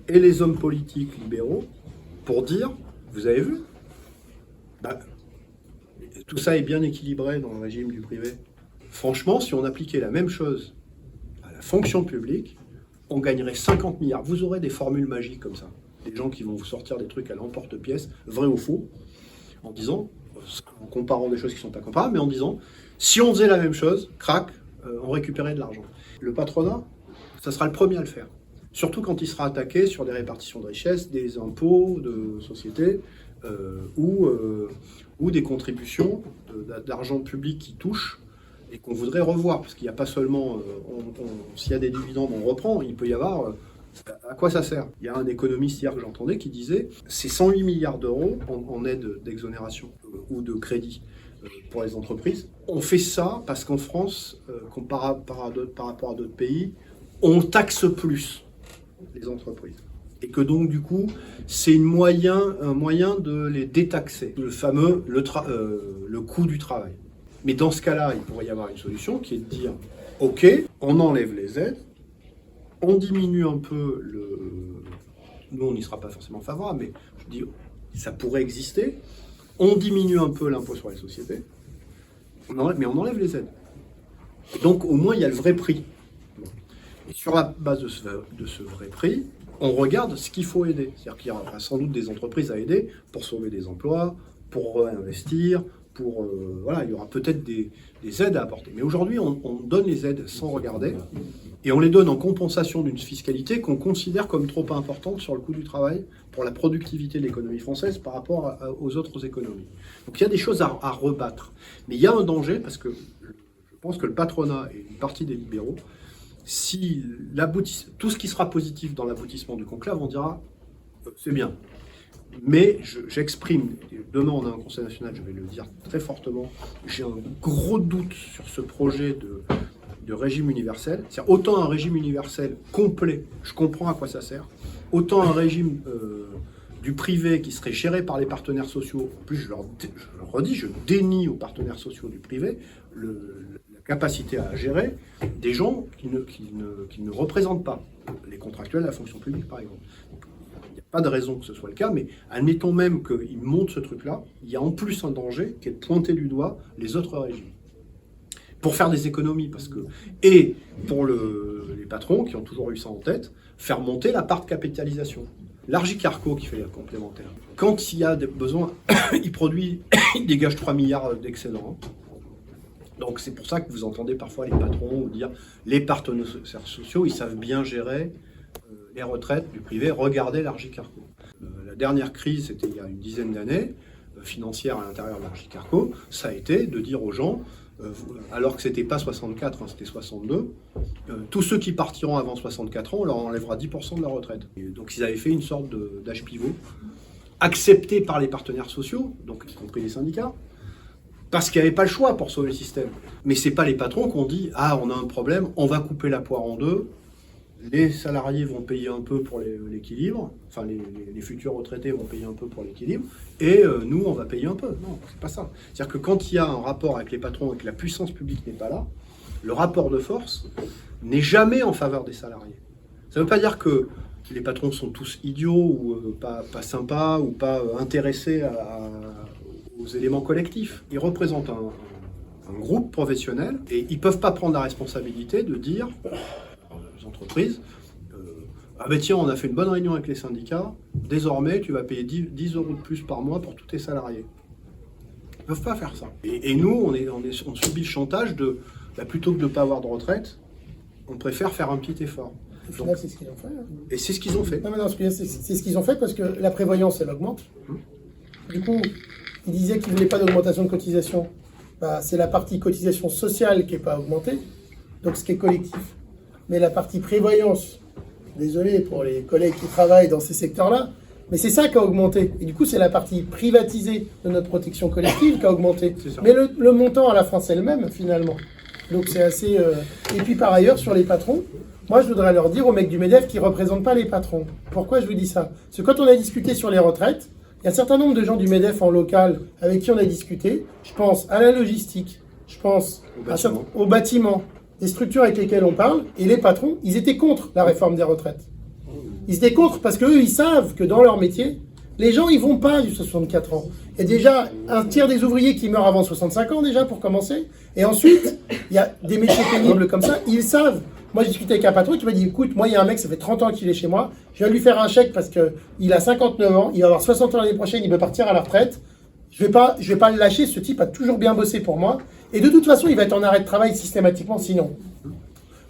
Speaker 2: et les hommes politiques libéraux pour dire, vous avez vu, tout ça est bien équilibré dans le régime du privé. Franchement, si on appliquait la même chose à la fonction publique, on gagnerait 50 milliards. Vous aurez des formules magiques comme ça. Des gens qui vont vous sortir des trucs à l'emporte-pièce, vrai ou faux, en disant, en comparant des choses qui ne sont pas comparables, mais en disant, si on faisait la même chose, crac, on récupérait de l'argent. Le patronat, ça sera le premier à le faire. Surtout quand il sera attaqué sur des répartitions de richesses, des impôts de société, ou des contributions d'argent public qui touchent et qu'on voudrait revoir. Parce qu'il n'y a pas seulement, s'il y a des dividendes, on reprend, il peut y avoir, à quoi ça sert? Il y a un économiste hier que j'entendais qui disait, c'est 108 milliards d'euros en aide d'exonération ou de crédit pour les entreprises. On fait ça parce qu'en France, par rapport à d'autres pays, on taxe plus les entreprises. Et que donc, du coup, c'est un moyen de les détaxer. Le fameux, le coût du travail. Mais dans ce cas-là, il pourrait y avoir une solution qui est de dire, OK, on enlève les aides, on diminue un peu Nous, on n'y sera pas forcément favorable, mais je dis, ça pourrait exister. On diminue un peu l'impôt sur les sociétés, mais on enlève les aides. Et donc, au moins, il y a le vrai prix. Et sur la base de ce vrai prix, on regarde ce qu'il faut aider. C'est-à-dire qu'il y aura sans doute des entreprises à aider pour sauver des emplois, pour réinvestir, il y aura peut-être des aides à apporter. Mais aujourd'hui, on donne les aides sans regarder, et on les donne en compensation d'une fiscalité qu'on considère comme trop importante sur le coût du travail pour la productivité de l'économie française par rapport aux autres économies. Donc il y a des choses à rebattre. Mais il y a un danger, parce que je pense que le patronat et une partie des libéraux, si tout ce qui sera positif dans l'aboutissement du conclave, on dira c'est bien. Mais j'exprime, demain on a un Conseil national, je vais le dire très fortement, j'ai un gros doute sur ce projet de régime universel. C'est-à-dire autant un régime universel complet, je comprends à quoi ça sert, autant un régime du privé qui serait géré par les partenaires sociaux. En plus, je le redis, je dénie aux partenaires sociaux du privé la capacité à gérer des gens qui ne représentent pas les contractuels de la fonction publique, par exemple. Il n'y a pas de raison que ce soit le cas, mais admettons même qu'ils montent ce truc-là, il y a en plus un danger qui est de pointer du doigt les autres régimes. Pour faire des économies, et pour les patrons qui ont toujours eu ça en tête, faire monter la part de capitalisation. L'Argicarco qui fait les complémentaires. Quand il y a des besoins, il dégage 3 milliards d'excédents. Donc c'est pour ça que vous entendez parfois les patrons dire les partenaires sociaux, ils savent bien gérer les retraites du privé. Regardez l'Argicarco. La dernière crise, c'était il y a une dizaine d'années, financière à l'intérieur de l'Argicarco, ça a été de dire aux gens, alors que c'était pas 64, c'était 62, tous ceux qui partiront avant 64 ans, on leur enlèvera 10% de leur retraite. Et donc ils avaient fait une sorte d'âge pivot, accepté par les partenaires sociaux, donc y compris les syndicats, parce qu'il n'y avait pas le choix pour sauver le système. Mais c'est pas les patrons qui ont dit « Ah, on a un problème, on va couper la poire en deux, les salariés vont payer un peu pour l'équilibre, enfin les futurs retraités vont payer un peu pour l'équilibre, et nous, on va payer un peu. » Non, c'est pas ça. C'est-à-dire que quand il y a un rapport avec les patrons et que la puissance publique n'est pas là, le rapport de force n'est jamais en faveur des salariés. Ça ne veut pas dire que les patrons sont tous idiots ou pas sympas ou pas intéressés aux éléments collectifs. Ils représentent un groupe professionnel et ils ne peuvent pas prendre la responsabilité de dire aux entreprises ah ben tiens, on a fait une bonne réunion avec les syndicats, désormais tu vas payer 10 euros de plus par mois pour tous tes salariés. Ils ne peuvent pas faire ça. Et nous, on subit le chantage de plutôt que de ne pas avoir de retraite, on préfère faire un petit effort.
Speaker 1: Au final, c'est ce qu'ils ont fait.
Speaker 2: Et c'est ce qu'ils ont fait.
Speaker 1: Non, mais non, c'est ce qu'ils ont fait parce que la prévoyance, elle augmente. Du coup, ils disaient qu'ils ne voulaient pas d'augmentation de cotisation. Bah, c'est la partie cotisation sociale qui n'est pas augmentée, donc ce qui est collectif. Mais la partie prévoyance, désolé pour les collègues qui travaillent dans ces secteurs-là, mais c'est ça qui a augmenté. Et du coup, c'est la partie privatisée de notre protection collective qui a augmenté. Mais le montant à la fin, c'est le même, finalement. Donc c'est assez... Et puis par ailleurs, sur les patrons, moi je voudrais leur dire aux mecs du MEDEF qu'ils ne représentent pas les patrons. Pourquoi je vous dis ça? Parce que quand on a discuté sur les retraites, il y a un certain nombre de gens du MEDEF en local avec qui on a discuté. Je pense à la logistique, je pense au bâtiment, des structures avec lesquelles on parle. Et les patrons, ils étaient contre la réforme des retraites. Ils étaient contre parce qu'eux, ils savent que dans leur métier, les gens, ils vont pas jusqu'à 64 ans. Il y a déjà un tiers des ouvriers qui meurent avant 65 ans déjà, pour commencer. Et ensuite, il y a des métiers pénibles comme ça, ils savent. Moi, j'ai discuté avec un patron qui m'a dit, écoute, moi, il y a un mec, ça fait 30 ans qu'il est chez moi, je viens lui faire un chèque parce qu'il a 59 ans, il va avoir 60 ans l'année prochaine, il veut partir à la retraite. Je vais pas le lâcher, ce type a toujours bien bossé pour moi. Et de toute façon, il va être en arrêt de travail systématiquement sinon.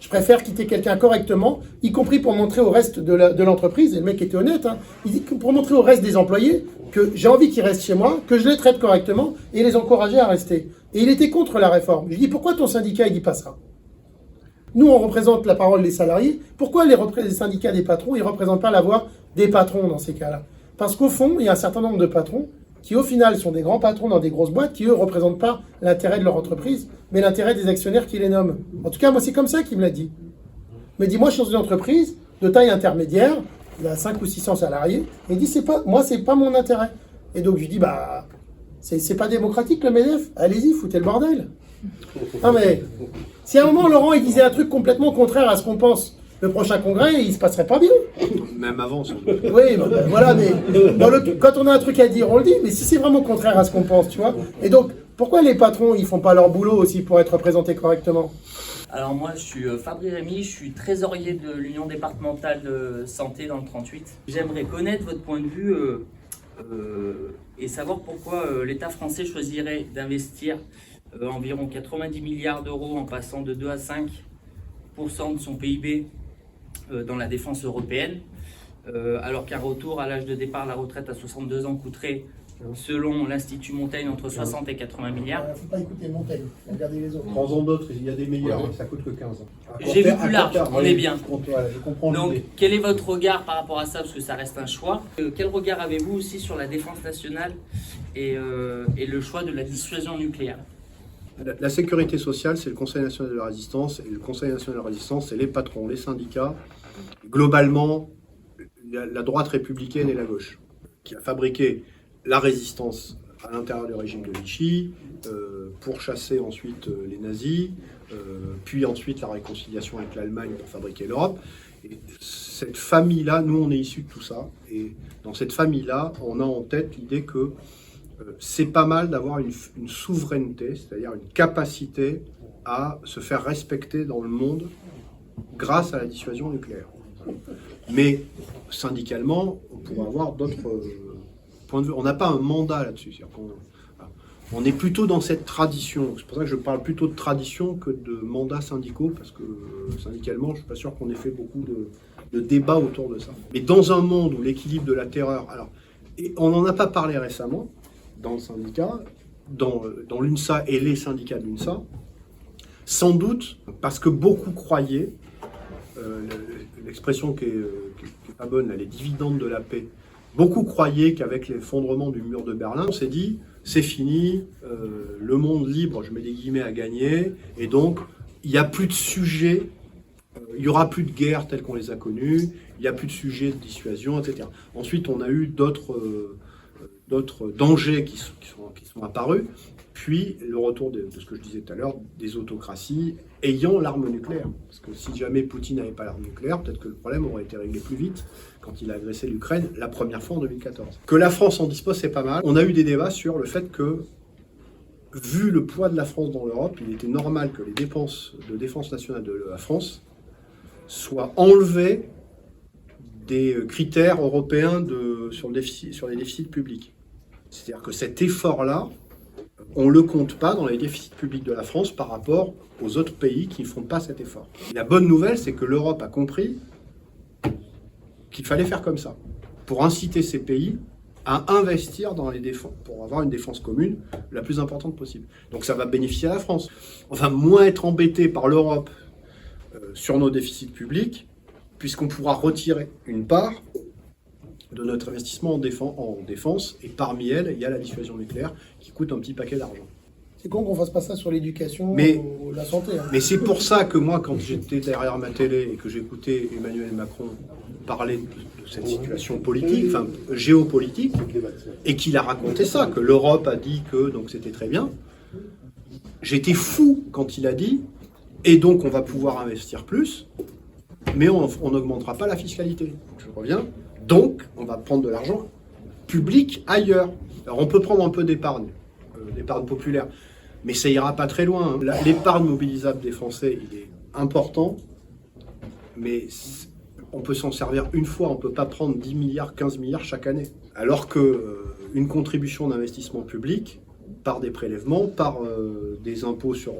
Speaker 1: Je préfère quitter quelqu'un correctement, y compris pour montrer au reste de l'entreprise, et le mec était honnête, hein, il dit que pour montrer au reste des employés que j'ai envie qu'ils restent chez moi, que je les traite correctement et les encourager à rester. Et il était contre la réforme. Je lui dis, pourquoi ton syndicat il dit pas ça? Nous, on représente la parole des salariés. Pourquoi les syndicats des patrons, ils ne représentent pas la voix des patrons dans ces cas-là? Parce qu'au fond, il y a un certain nombre de patrons qui, au final, sont des grands patrons dans des grosses boîtes qui, eux, ne représentent pas l'intérêt de leur entreprise, mais l'intérêt des actionnaires qui les nomment. En tout cas, moi, c'est comme ça qu'il me l'a dit. Il m'a dit, moi, je suis dans une entreprise de taille intermédiaire, il a 5 ou 600 salariés, et il dit, moi, c'est pas mon intérêt. Et donc, je lui dis, bah, c'est pas démocratique, le MEDEF. Allez-y, foutez le bordel. Non, mais, si à un moment, Laurent, il disait un truc complètement contraire à ce qu'on pense, le prochain congrès, il se passerait pas bien.
Speaker 2: Même avant, ça.
Speaker 1: Oui, ben, voilà, mais quand on a un truc à dire, on le dit, mais si c'est vraiment contraire à ce qu'on pense, tu vois. Et donc, pourquoi les patrons, ils font pas leur boulot aussi pour être représentés correctement?
Speaker 5: Alors moi, je suis Fabri Rémy, je suis trésorier de l'Union départementale de santé dans le 38. J'aimerais connaître votre point de vue et savoir pourquoi l'État français choisirait d'investir environ 90 milliards d'euros en passant de 2 à 5% de son PIB dans la défense européenne, alors qu'un retour à l'âge de départ à la retraite à 62 ans coûterait, selon l'Institut Montaigne, entre 60 et 80 milliards.
Speaker 1: Il ne faut pas écouter Montaigne, regardez les autres.
Speaker 2: Prends-en d'autres, il y a des meilleurs, ça coûte que 15 ans.
Speaker 5: J'ai vu plus large, on est bien.
Speaker 2: Je comprends.
Speaker 5: Donc, quel est votre regard par rapport à ça, parce que ça reste un choix? Quel regard avez-vous aussi sur la défense nationale et le choix de la dissuasion nucléaire?
Speaker 2: La sécurité sociale, c'est le Conseil national de la résistance, et le Conseil national de la résistance, c'est les patrons, les syndicats, globalement, la droite républicaine et la gauche, qui a fabriqué la résistance à l'intérieur du régime de Vichy, pour chasser ensuite les nazis, puis ensuite la réconciliation avec l'Allemagne pour fabriquer l'Europe. Et cette famille-là, nous on est issus de tout ça, et dans cette famille-là, on a en tête l'idée que c'est pas mal d'avoir une souveraineté, c'est-à-dire une capacité à se faire respecter dans le monde grâce à la dissuasion nucléaire. Mais syndicalement, on pourrait avoir d'autres points de vue. On n'a pas un mandat là-dessus. On est plutôt dans cette tradition. C'est pour ça que je parle plutôt de tradition que de mandats syndicaux, parce que syndicalement, je ne suis pas sûr qu'on ait fait beaucoup de débats autour de ça. Mais dans un monde où l'équilibre de la terreur... Alors, et on n'en a pas parlé récemment, dans le syndicat, dans l'UNSA et les syndicats de l'UNSA, sans doute parce que beaucoup croyaient, l'expression qui est pas bonne, là, les dividendes de la paix, beaucoup croyaient qu'avec l'effondrement du mur de Berlin, on s'est dit, c'est fini, le monde libre, je mets des guillemets, à gagner, et donc il n'y a plus de sujets, il n'y aura plus de guerres telles qu'on les a connues, il n'y a plus de sujets de dissuasion, etc. Ensuite, on a eu d'autres dangers qui sont apparus, puis le retour de ce que je disais tout à l'heure, des autocraties ayant l'arme nucléaire. Parce que si jamais Poutine n'avait pas l'arme nucléaire, peut-être que le problème aurait été réglé plus vite quand il a agressé l'Ukraine la première fois en 2014. Que la France en dispose, c'est pas mal. On a eu des débats sur le fait que, vu le poids de la France dans l'Europe, il était normal que les dépenses de défense nationale de la France soient enlevées des critères européens sur les déficits publics. C'est-à-dire que cet effort-là, on ne le compte pas dans les déficits publics de la France par rapport aux autres pays qui ne font pas cet effort. Et la bonne nouvelle, c'est que l'Europe a compris qu'il fallait faire comme ça, pour inciter ces pays à investir dans les défenses, pour avoir une défense commune la plus importante possible. Donc ça va bénéficier à la France. On va moins être embêté par l'Europe sur nos déficits publics, puisqu'on pourra retirer une part de notre investissement en défense, et parmi elles, il y a la dissuasion nucléaire qui coûte un petit paquet d'argent.
Speaker 1: C'est con qu'on fasse pas ça sur l'éducation ou la santé. Hein.
Speaker 2: Mais c'est pour ça que moi, quand j'étais derrière ma télé et que j'écoutais Emmanuel Macron parler de cette situation politique, enfin géopolitique, et qu'il a raconté ça, que l'Europe a dit que donc c'était très bien, j'étais fou quand il a dit, et donc on va pouvoir investir plus, mais on n'augmentera pas la fiscalité. Je reviens. Donc, on va prendre de l'argent public ailleurs. Alors, on peut prendre un peu d'épargne populaire, mais ça ira pas très loin. Hein. L'épargne mobilisable des Français, il est important, mais on peut s'en servir une fois. On peut pas prendre 10 milliards, 15 milliards chaque année. Alors que une contribution d'investissement public, par des prélèvements, par des impôts sur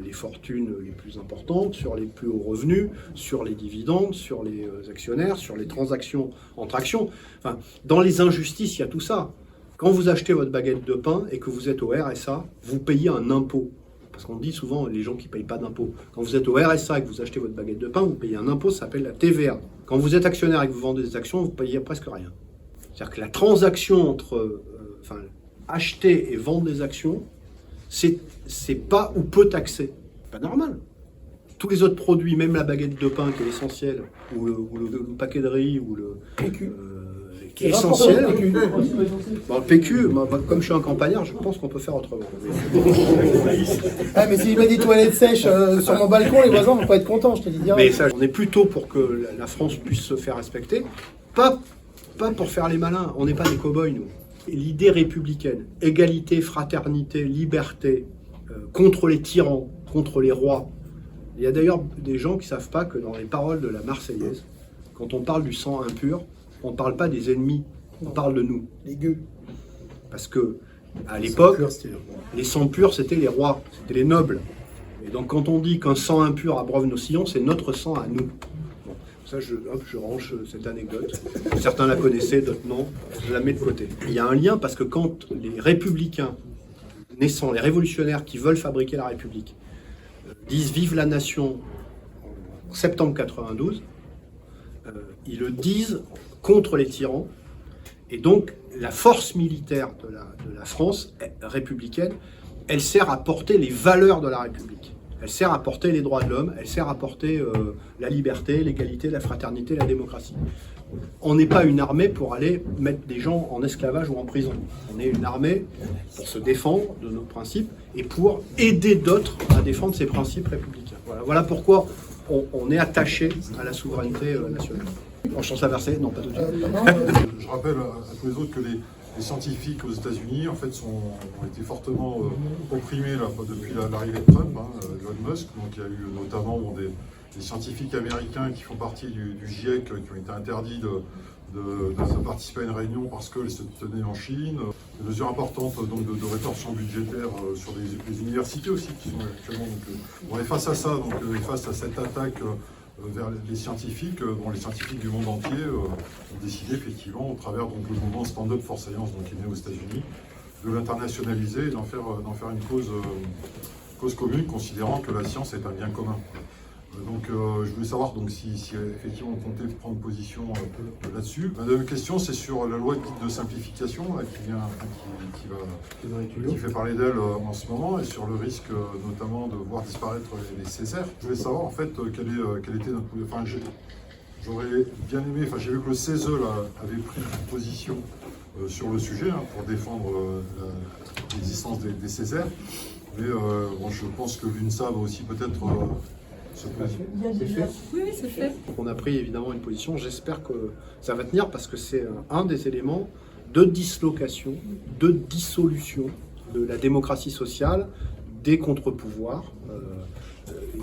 Speaker 2: les fortunes les plus importantes, sur les plus hauts revenus, sur les dividendes, sur les actionnaires, sur les transactions entre actions. Enfin, dans les injustices, il y a tout ça. Quand vous achetez votre baguette de pain et que vous êtes au RSA, vous payez un impôt. Parce qu'on dit souvent, les gens qui ne payent pas d'impôt. Quand vous êtes au RSA et que vous achetez votre baguette de pain, vous payez un impôt, ça s'appelle la TVA. Quand vous êtes actionnaire et que vous vendez des actions, vous payez presque rien. C'est-à-dire que la transaction entre... acheter et vendre des actions, c'est pas ou peu taxé. C'est pas normal. Tous les autres produits, même la baguette de pain qui est essentielle, ou le paquet de riz, ou le
Speaker 1: PQ.
Speaker 2: Qui est essentiel. Bon, le PQ, comme je suis un campagnard, je pense qu'on peut faire autrement.
Speaker 1: Ah, mais s'il met des toilettes sèches sur mon balcon, les voisins vont pas être contents, je te dis direct.
Speaker 2: Mais ça, on est plutôt pour que la France puisse se faire respecter, pas pour faire les malins. On n'est pas des cow-boys, nous. L'idée républicaine, égalité, fraternité, liberté, contre les tyrans, contre les rois. Il y a d'ailleurs des gens qui ne savent pas que dans les paroles de la Marseillaise, quand on parle du sang impur, on ne parle pas des ennemis, on parle de nous.
Speaker 1: Les gueux.
Speaker 2: Parce que à l'époque, les sangs purs, c'était les rois, c'était les nobles. Et donc quand on dit qu'un sang impur abreuve nos sillons, c'est notre sang à nous. Ça, je range cette anecdote. Certains la connaissaient, d'autres non. Je la mets de côté. Il y a un lien parce que quand les républicains naissants, les révolutionnaires qui veulent fabriquer la République, disent « Vive la nation » en septembre 92, ils le disent contre les tyrans. Et donc, la force militaire de la France républicaine elle sert à porter les valeurs de la République. Elle sert à porter les droits de l'homme, elle sert à porter la liberté, l'égalité, la fraternité, la démocratie. On n'est pas une armée pour aller mettre des gens en esclavage ou en prison. On est une armée pour se défendre de nos principes et pour aider d'autres à défendre ces principes républicains. Voilà pourquoi on est attaché à la souveraineté nationale. En chance inversée, non, pas tout de suite.
Speaker 6: Je rappelle à tous les autres que les scientifiques aux États-Unis en fait ont été fortement opprimés là, depuis l'arrivée de Trump, Elon Musk. Donc il y a eu notamment des scientifiques américains qui font partie du GIEC qui ont été interdits de participer à une réunion parce qu'elle se tenait en Chine. Des mesures importantes donc, de rétorsion budgétaire sur les universités aussi qui sont actuellement. Donc, on est face à ça, donc face à cette attaque vers les scientifiques, dont les scientifiques du monde entier ont décidé effectivement, au travers donc, le mouvement Stand Up for Science, donc, qui est né aux États-Unis, de l'internationaliser et d'en faire une cause commune, considérant que la science est un bien commun. Donc je voulais savoir donc, si effectivement on comptait prendre position là-dessus. Ma deuxième question, c'est sur la loi de simplification là, qui fait parler d'elle en ce moment, et sur le risque notamment de voir disparaître les Césaires. Je voulais savoir en fait quelle était notre... Enfin, j'aurais bien aimé, j'ai vu que le CESE là, avait pris une position sur le sujet pour défendre l'existence des Césaires. Mais bon, je pense que l'UNSA va aussi peut-être...
Speaker 7: Oui, c'est fait.
Speaker 2: On a pris évidemment une position, j'espère que ça va tenir parce que c'est un des éléments de dislocation, de dissolution de la démocratie sociale, des contre-pouvoirs.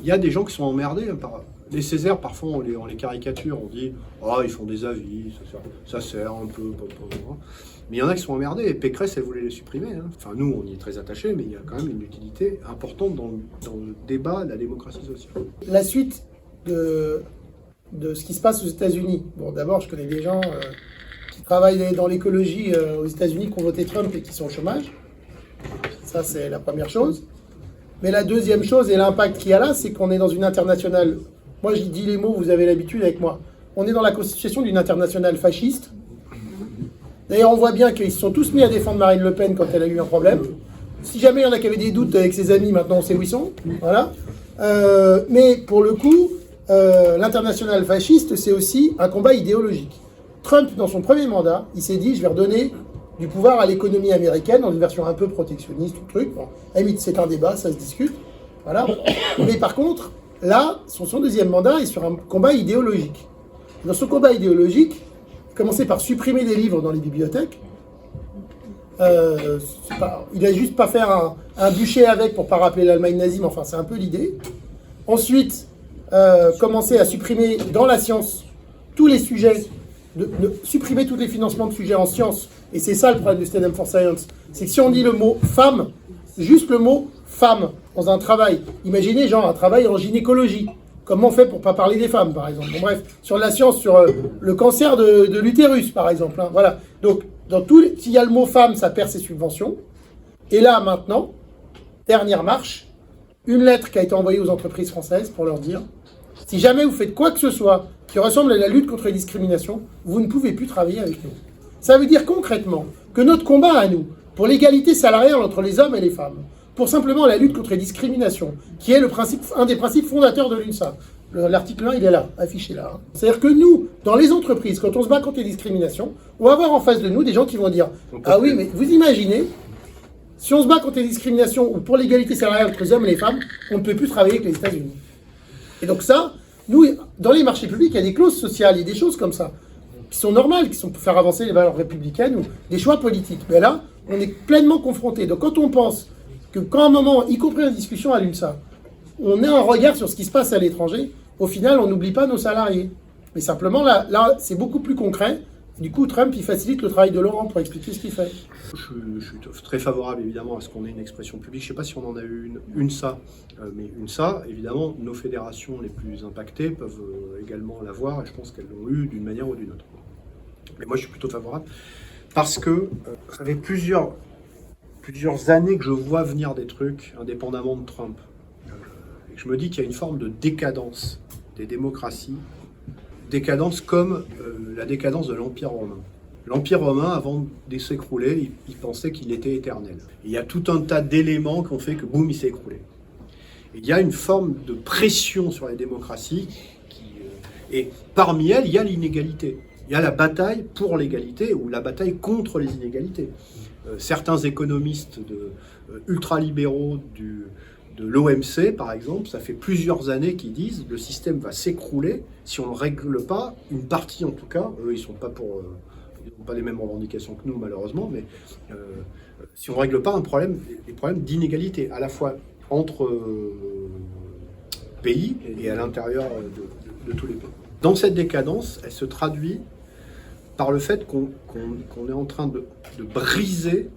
Speaker 2: Il y a des gens qui sont emmerdés par les Césaires, parfois on les caricature, on dit « Ah, ils font des avis, ça sert un peu, mais il y en a qui sont emmerdés, et Pécresse, elle voulait les supprimer. Enfin, nous, on y est très attachés, mais il y a quand même une utilité importante dans le débat de la démocratie sociale.
Speaker 1: La suite de ce qui se passe aux États-Unis. Bon, d'abord, je connais des gens qui travaillent dans l'écologie aux États-Unis, qui ont voté Trump et qui sont au chômage. Ça, c'est la première chose. Mais la deuxième chose, et l'impact qu'il y a là, c'est qu'on est dans une internationale. Moi, je dis les mots, vous avez l'habitude avec moi. On est dans la constitution d'une internationale fasciste. D'ailleurs, on voit bien qu'ils se sont tous mis à défendre Marine Le Pen quand elle a eu un problème. Si jamais il y en a qui avaient des doutes avec ses amis, maintenant on sait où ils sont. Voilà. Mais pour le coup, l'internationale fasciste, c'est aussi un combat idéologique. Trump, dans son premier mandat, il s'est dit, je vais redonner du pouvoir à l'économie américaine, dans une version un peu protectionniste, tout le truc. Bon, à la limite, c'est un débat, ça se discute. Voilà. Mais par contre, là, son deuxième mandat est sur un combat idéologique. Dans ce combat idéologique, commencer par supprimer des livres dans les bibliothèques. Il a juste pas faire un bûcher avec pour pas rappeler l'Allemagne nazie, mais enfin c'est un peu l'idée. Ensuite, commencer à supprimer dans la science tous les sujets, supprimer tous les financements de sujets en sciences. Et c'est ça le problème du Stand Up for Science. C'est que si on dit le mot femme, juste le mot femme dans un travail, imaginez genre un travail en gynécologie. Comment on fait pour ne pas parler des femmes, par exemple. Bon, bref, sur la science, sur le cancer de l'utérus, par exemple. Hein, voilà. Donc, s'il y a le mot femme, ça perd ses subventions. Et là, maintenant, dernière marche, une lettre qui a été envoyée aux entreprises françaises pour leur dire « Si jamais vous faites quoi que ce soit qui ressemble à la lutte contre les discriminations, vous ne pouvez plus travailler avec nous. » Ça veut dire concrètement que notre combat à nous, pour l'égalité salariale entre les hommes et les femmes, pour simplement la lutte contre les discriminations, qui est un des principes fondateurs de l'UNSA. L'article 1, il est là, affiché là. Hein. C'est-à-dire que nous, dans les entreprises, quand on se bat contre les discriminations, on va avoir en face de nous des gens qui vont dire « Ah oui, mais vous imaginez, si on se bat contre les discriminations ou pour l'égalité salariale entre les hommes et les femmes, on ne peut plus travailler avec les États-Unis. » Et donc ça, nous, dans les marchés publics, il y a des clauses sociales, il y a des choses comme ça, qui sont normales, qui sont pour faire avancer les valeurs républicaines ou des choix politiques. Mais là, on est pleinement confrontés. Donc quand on pense que quand à un moment, y compris en discussion à l'UNSA, on a un regard sur ce qui se passe à l'étranger, au final, on n'oublie pas nos salariés. Mais simplement, là c'est beaucoup plus concret. Du coup, Trump, il facilite le travail de Laurent pour expliquer ce qu'il fait.
Speaker 2: Je suis très favorable, évidemment, à ce qu'on ait une expression publique. Je ne sais pas si on en a eu une ça, mais une ça, évidemment, nos fédérations les plus impactées peuvent également l'avoir, et je pense qu'elles l'ont eu d'une manière ou d'une autre. Mais moi, je suis plutôt favorable, parce que ça fait plusieurs années que je vois venir des trucs, indépendamment de Trump. Et que je me dis qu'il y a une forme de décadence des démocraties, décadence comme la décadence de l'Empire romain. L'Empire romain, avant de s'écrouler, il pensait qu'il était éternel. Il y a tout un tas d'éléments qui ont fait que boum, il s'est écroulé. Et il y a une forme de pression sur les démocraties, et parmi elles, il y a l'inégalité. Il y a la bataille pour l'égalité ou la bataille contre les inégalités. Certains économistes ultralibéraux de l'OMC, par exemple, ça fait plusieurs années qu'ils disent que le système va s'écrouler si on ne règle pas, une partie en tout cas, eux ils sont pas pour, ils n'ont pas les mêmes revendications que nous malheureusement, mais si on ne règle pas les problèmes d'inégalité, à la fois entre pays et à l'intérieur de tous les pays. Dans cette décadence, elle se traduit par le fait qu'on est en train de briser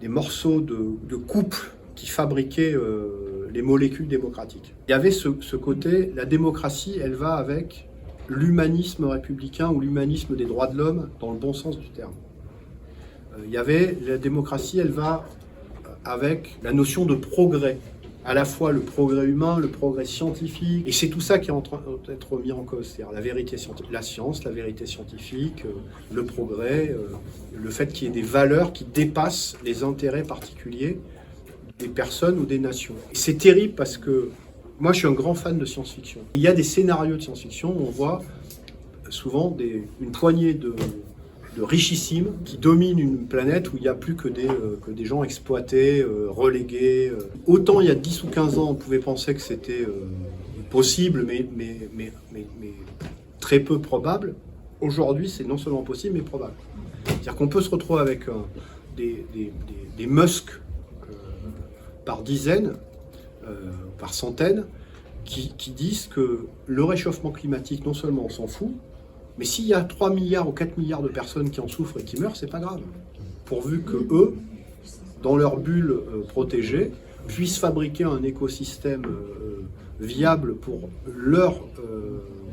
Speaker 2: des morceaux de couple qui fabriquaient les molécules démocratiques. Il y avait ce côté, la démocratie, elle va avec l'humanisme républicain ou l'humanisme des droits de l'homme dans le bon sens du terme. Il y avait la démocratie, elle va avec la notion de progrès, à la fois le progrès humain, le progrès scientifique, et c'est tout ça qui est en train d'être remis en cause, c'est-à-dire la vérité scientifique, la science, la vérité scientifique, le progrès, le fait qu'il y ait des valeurs qui dépassent les intérêts particuliers des personnes ou des nations. Et c'est terrible parce que moi je suis un grand fan de science-fiction. Il y a des scénarios de science-fiction où on voit souvent une poignée de richissimes qui dominent une planète où il n'y a plus que des gens exploités, relégués. Autant il y a 10 ou 15 ans on pouvait penser que c'était possible mais très peu probable. Aujourd'hui c'est non seulement possible mais probable. C'est-à-dire qu'on peut se retrouver avec des Musk par dizaines, par centaines, qui disent que le réchauffement climatique, non seulement on s'en fout, mais s'il y a 3 milliards ou 4 milliards de personnes qui en souffrent et qui meurent, c'est pas grave. Pourvu que eux, dans leur bulle protégée, puissent fabriquer un écosystème viable pour leurs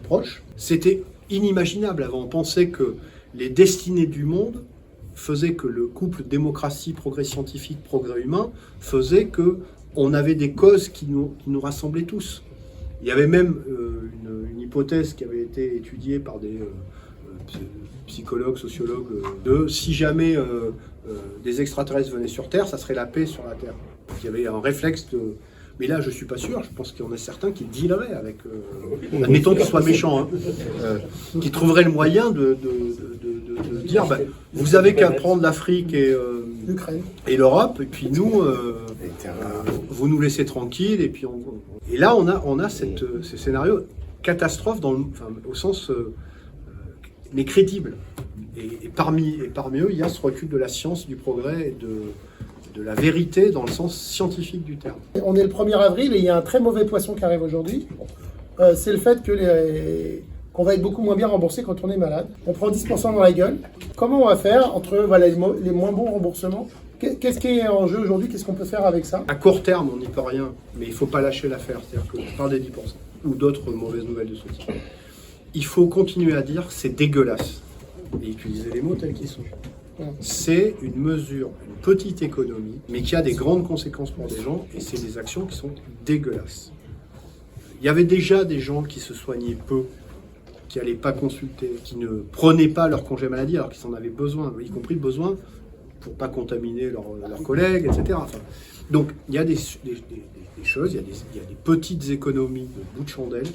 Speaker 2: proches. C'était inimaginable avant. On pensait que les destinées du monde faisait que le couple démocratie, progrès scientifique, progrès humain faisait que on avait des causes qui nous rassemblaient tous. Il y avait même une hypothèse qui avait été étudiée par des psychologues, sociologues, de si jamais des extraterrestres venaient sur Terre, ça serait la paix sur la Terre. Donc, il y avait un réflexe de... Mais là, je ne suis pas sûr, je pense qu'il y en a certains qui dealeraient avec... admettons qu'ils soient méchants, hein, qui trouveraient le moyen de dire vous avez qu'à prendre l'Afrique et l'Europe, et puis nous, vous nous laissez tranquilles, et puis et là, on a ce scénario catastrophe au sens mais crédible. Et parmi eux, il y a ce recul de la science, du progrès et de la vérité dans le sens scientifique du terme.
Speaker 1: On est le 1er avril et il y a un très mauvais poisson qui arrive aujourd'hui. C'est le fait qu'on va être beaucoup moins bien remboursé quand on est malade. On prend 10% dans la gueule. Comment on va faire entre les moins bons remboursements? Qu'est-ce qui est en jeu aujourd'hui? Qu'est-ce qu'on peut faire avec ça?
Speaker 2: À court terme, on n'y peut rien, mais il ne faut pas lâcher l'affaire. C'est-à-dire que je parle des 10% ou d'autres mauvaises nouvelles de ce type. Il faut continuer à dire que c'est dégueulasse et utiliser les mots tels qu'ils sont. C'est une mesure, une petite économie, mais qui a des grandes conséquences pour des gens, et c'est des actions qui sont dégueulasses. Il y avait déjà des gens qui se soignaient peu, qui n'allaient pas consulter, qui ne prenaient pas leur congé maladie alors qu'ils en avaient besoin, y compris besoin pour ne pas contaminer leurs collègues, etc. Enfin, donc il y a des choses, il y a des petites économies de bout de chandelle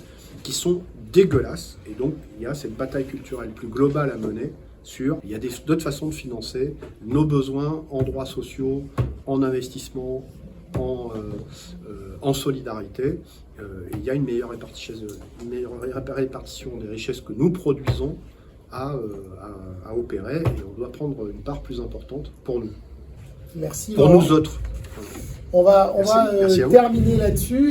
Speaker 2: qui sont dégueulasses, et donc il y a cette bataille culturelle plus globale à mener. Il y a d'autres façons de financer nos besoins en droits sociaux, en investissement, en solidarité. Il y a une meilleure répartition des richesses que nous produisons à opérer, et on doit prendre une part plus importante pour nous.
Speaker 1: Merci.
Speaker 2: Pour nous autres.
Speaker 1: On va
Speaker 2: Merci
Speaker 1: terminer là-dessus.